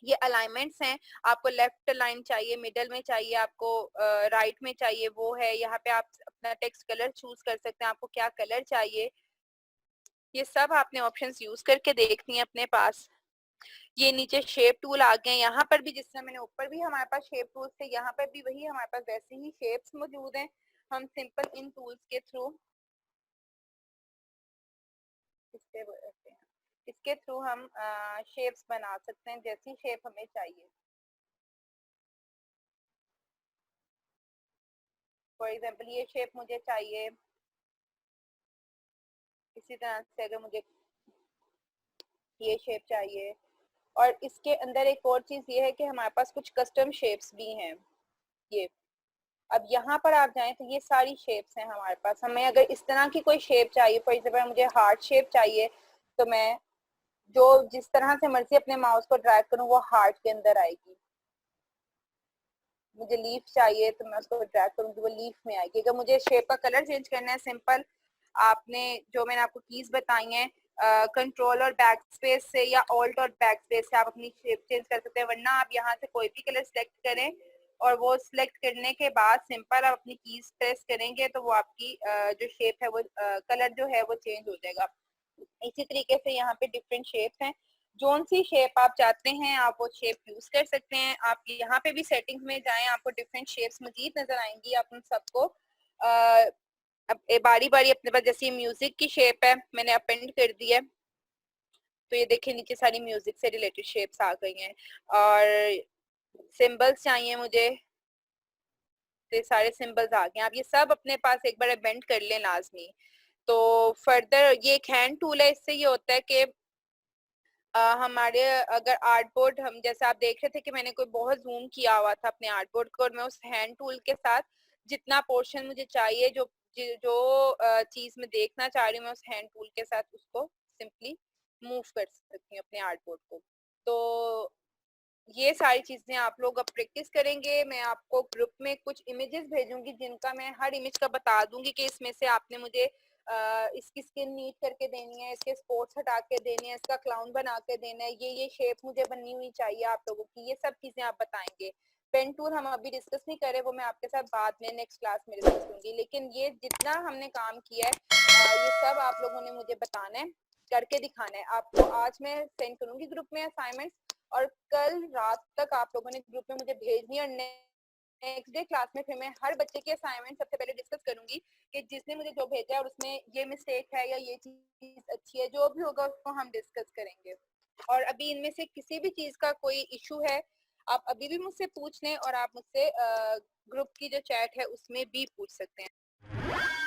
ये अलाइनमेंट्स हैं, आपको लेफ्ट लाइन चाहिए, मिडल में चाहिए, आपको राइट में चाहिए, वो है। यहाँ पे आप अपना टेक्स्ट कलर चूज कर सकते हैं, आपको क्या कलर चाहिए। ये सब आपने ऑप्शंस यूज करके देखनी है अपने पास। ये नीचे शेप टूल आ गए हैं, यहाँ पर भी जिस तरह मैंने ऊपर भी हमारे पास शेप टूल्स थे, यहाँ पर भी वही हमारे पास वैसे ही शेप्स मौजूद हैं। हम सिंपल इन टूल्स के थ्रू इसके थ्रू हम शेप्स बना सकते हैं जैसी शेप हमें चाहिए। फॉर एग्जाम्पल ये शेप मुझे चाहिए, इसी तरह से अगर मुझे ये शेप चाहिए। और इसके अंदर एक और चीज ये है कि हमारे पास कुछ कस्टम शेप्स भी हैं। ये अब यहाँ पर आप जाएं तो ये सारी शेप्स हैं हमारे पास। हमें अगर इस तरह की कोई शेप चाहिए, फॉर एग्जाम्पल मुझे हार्ट शेप चाहिए, तो मैं जो जिस तरह से मर्जी अपने माउस को ड्रैग करूँ वो हार्ट के अंदर आएगी। मुझे लीफ चाहिए तो मैं उसको ड्रैग करूँगी वो लीफ में आएगी। अगर मुझे शेप का कलर चेंज करना है, सिंपल आपने जो मैंने आपको कीज बताई हैं, कंट्रोल और बैक स्पेस से या ऑल्ट और बैक स्पेस से आप अपनी शेप चेंज कर सकते हैं। वरना आप यहाँ से कोई भी कलर सेलेक्ट करें और वो सिलेक्ट करने के बाद सिंपल आप अपनी कीज प्रेस करेंगे तो वो आपकी जो शेप है वो कलर जो है वो चेंज हो जाएगा। इसी तरीके से यहाँ पे डिफरेंट शेप्स हैं, जोन सी शेप आप चाहते हैं आप वो शेप यूज कर सकते हैं। आप यहाँ पे भी सेटिंग्स में जाएं, आपको डिफरेंट शेप्स मजीद नजर आएंगी। आप उन सबको अब बारी बारी अपने पास, जैसे म्यूजिक की शेप है मैंने अपेंड कर दी है, तो ये देखिए नीचे सारी म्यूजिक से रिलेटेड शेप्स आ गई हैं। और सिंबल्स चाहिए मुझे, सारे सिंबल्स आ गए, आप ये सब अपने पास एक बार बेंड कर लें लाजमी। तो फर्दर ये एक हैंड टूल है, इससे ये होता है कि हमारे अगर आर्टबोर्ड, हम जैसे आप देख रहे थे कि मैंने कोई बहुत जूम किया हुआ था अपने आर्टबोर्ड को, और मैं उस हैंड टूल के साथ जितना पोर्शन मुझे चाहिए, जो जो चीज मैं देखना चाह रही हूँ, मैं उस हैंड टूल के साथ उसको सिंपली मूव कर सकती हूँ अपने आर्टबोर्ड को। तो ये सारी चीजें आप लोग अब प्रैक्टिस करेंगे। मैं आपको ग्रुप में कुछ इमेजेस भेजूंगी जिनका मैं हर इमेज का बता दूंगी कि इसमें से आपने मुझे इसकी स्किन नीट करके देनी है, इसके स्पॉट्स हटा के देने हैं, इसका क्लाउन बना के देना है, ये शेप मुझे बननी हुई चाहिए आप लोगों की, ये सब चीजें आप बताएंगे। पेन टूल हम अभी डिस्कस नहीं करें, वो मैं आपके साथ बाद में नेक्स्ट क्लास में डिस्कस करूंगी, लेकिन ये जितना हमने काम किया है ये सब आप लोगों ने मुझे बताना है, करके दिखाना है। आपको आज मैं सेंड करूंगी ग्रुप में असाइनमेंट, और कल रात तक आप लोगों ने ग्रुप में मुझे भेजनी है, और नेक्स्ट डे क्लास में फिर मैं हर बच्चे के असाइनमेंट सबसे पहले डिस्कस करूंगी कि जिसने मुझे जो भेजा है और उसमें ये मिस्टेक है या ये चीज अच्छी है, जो भी होगा उसको हम डिस्कस करेंगे। और अभी इनमें से किसी भी चीज का कोई इशू है, आप अभी भी मुझसे पूछ लें, और आप मुझसे ग्रुप की जो चैट है उसमें भी पूछ सकते हैं।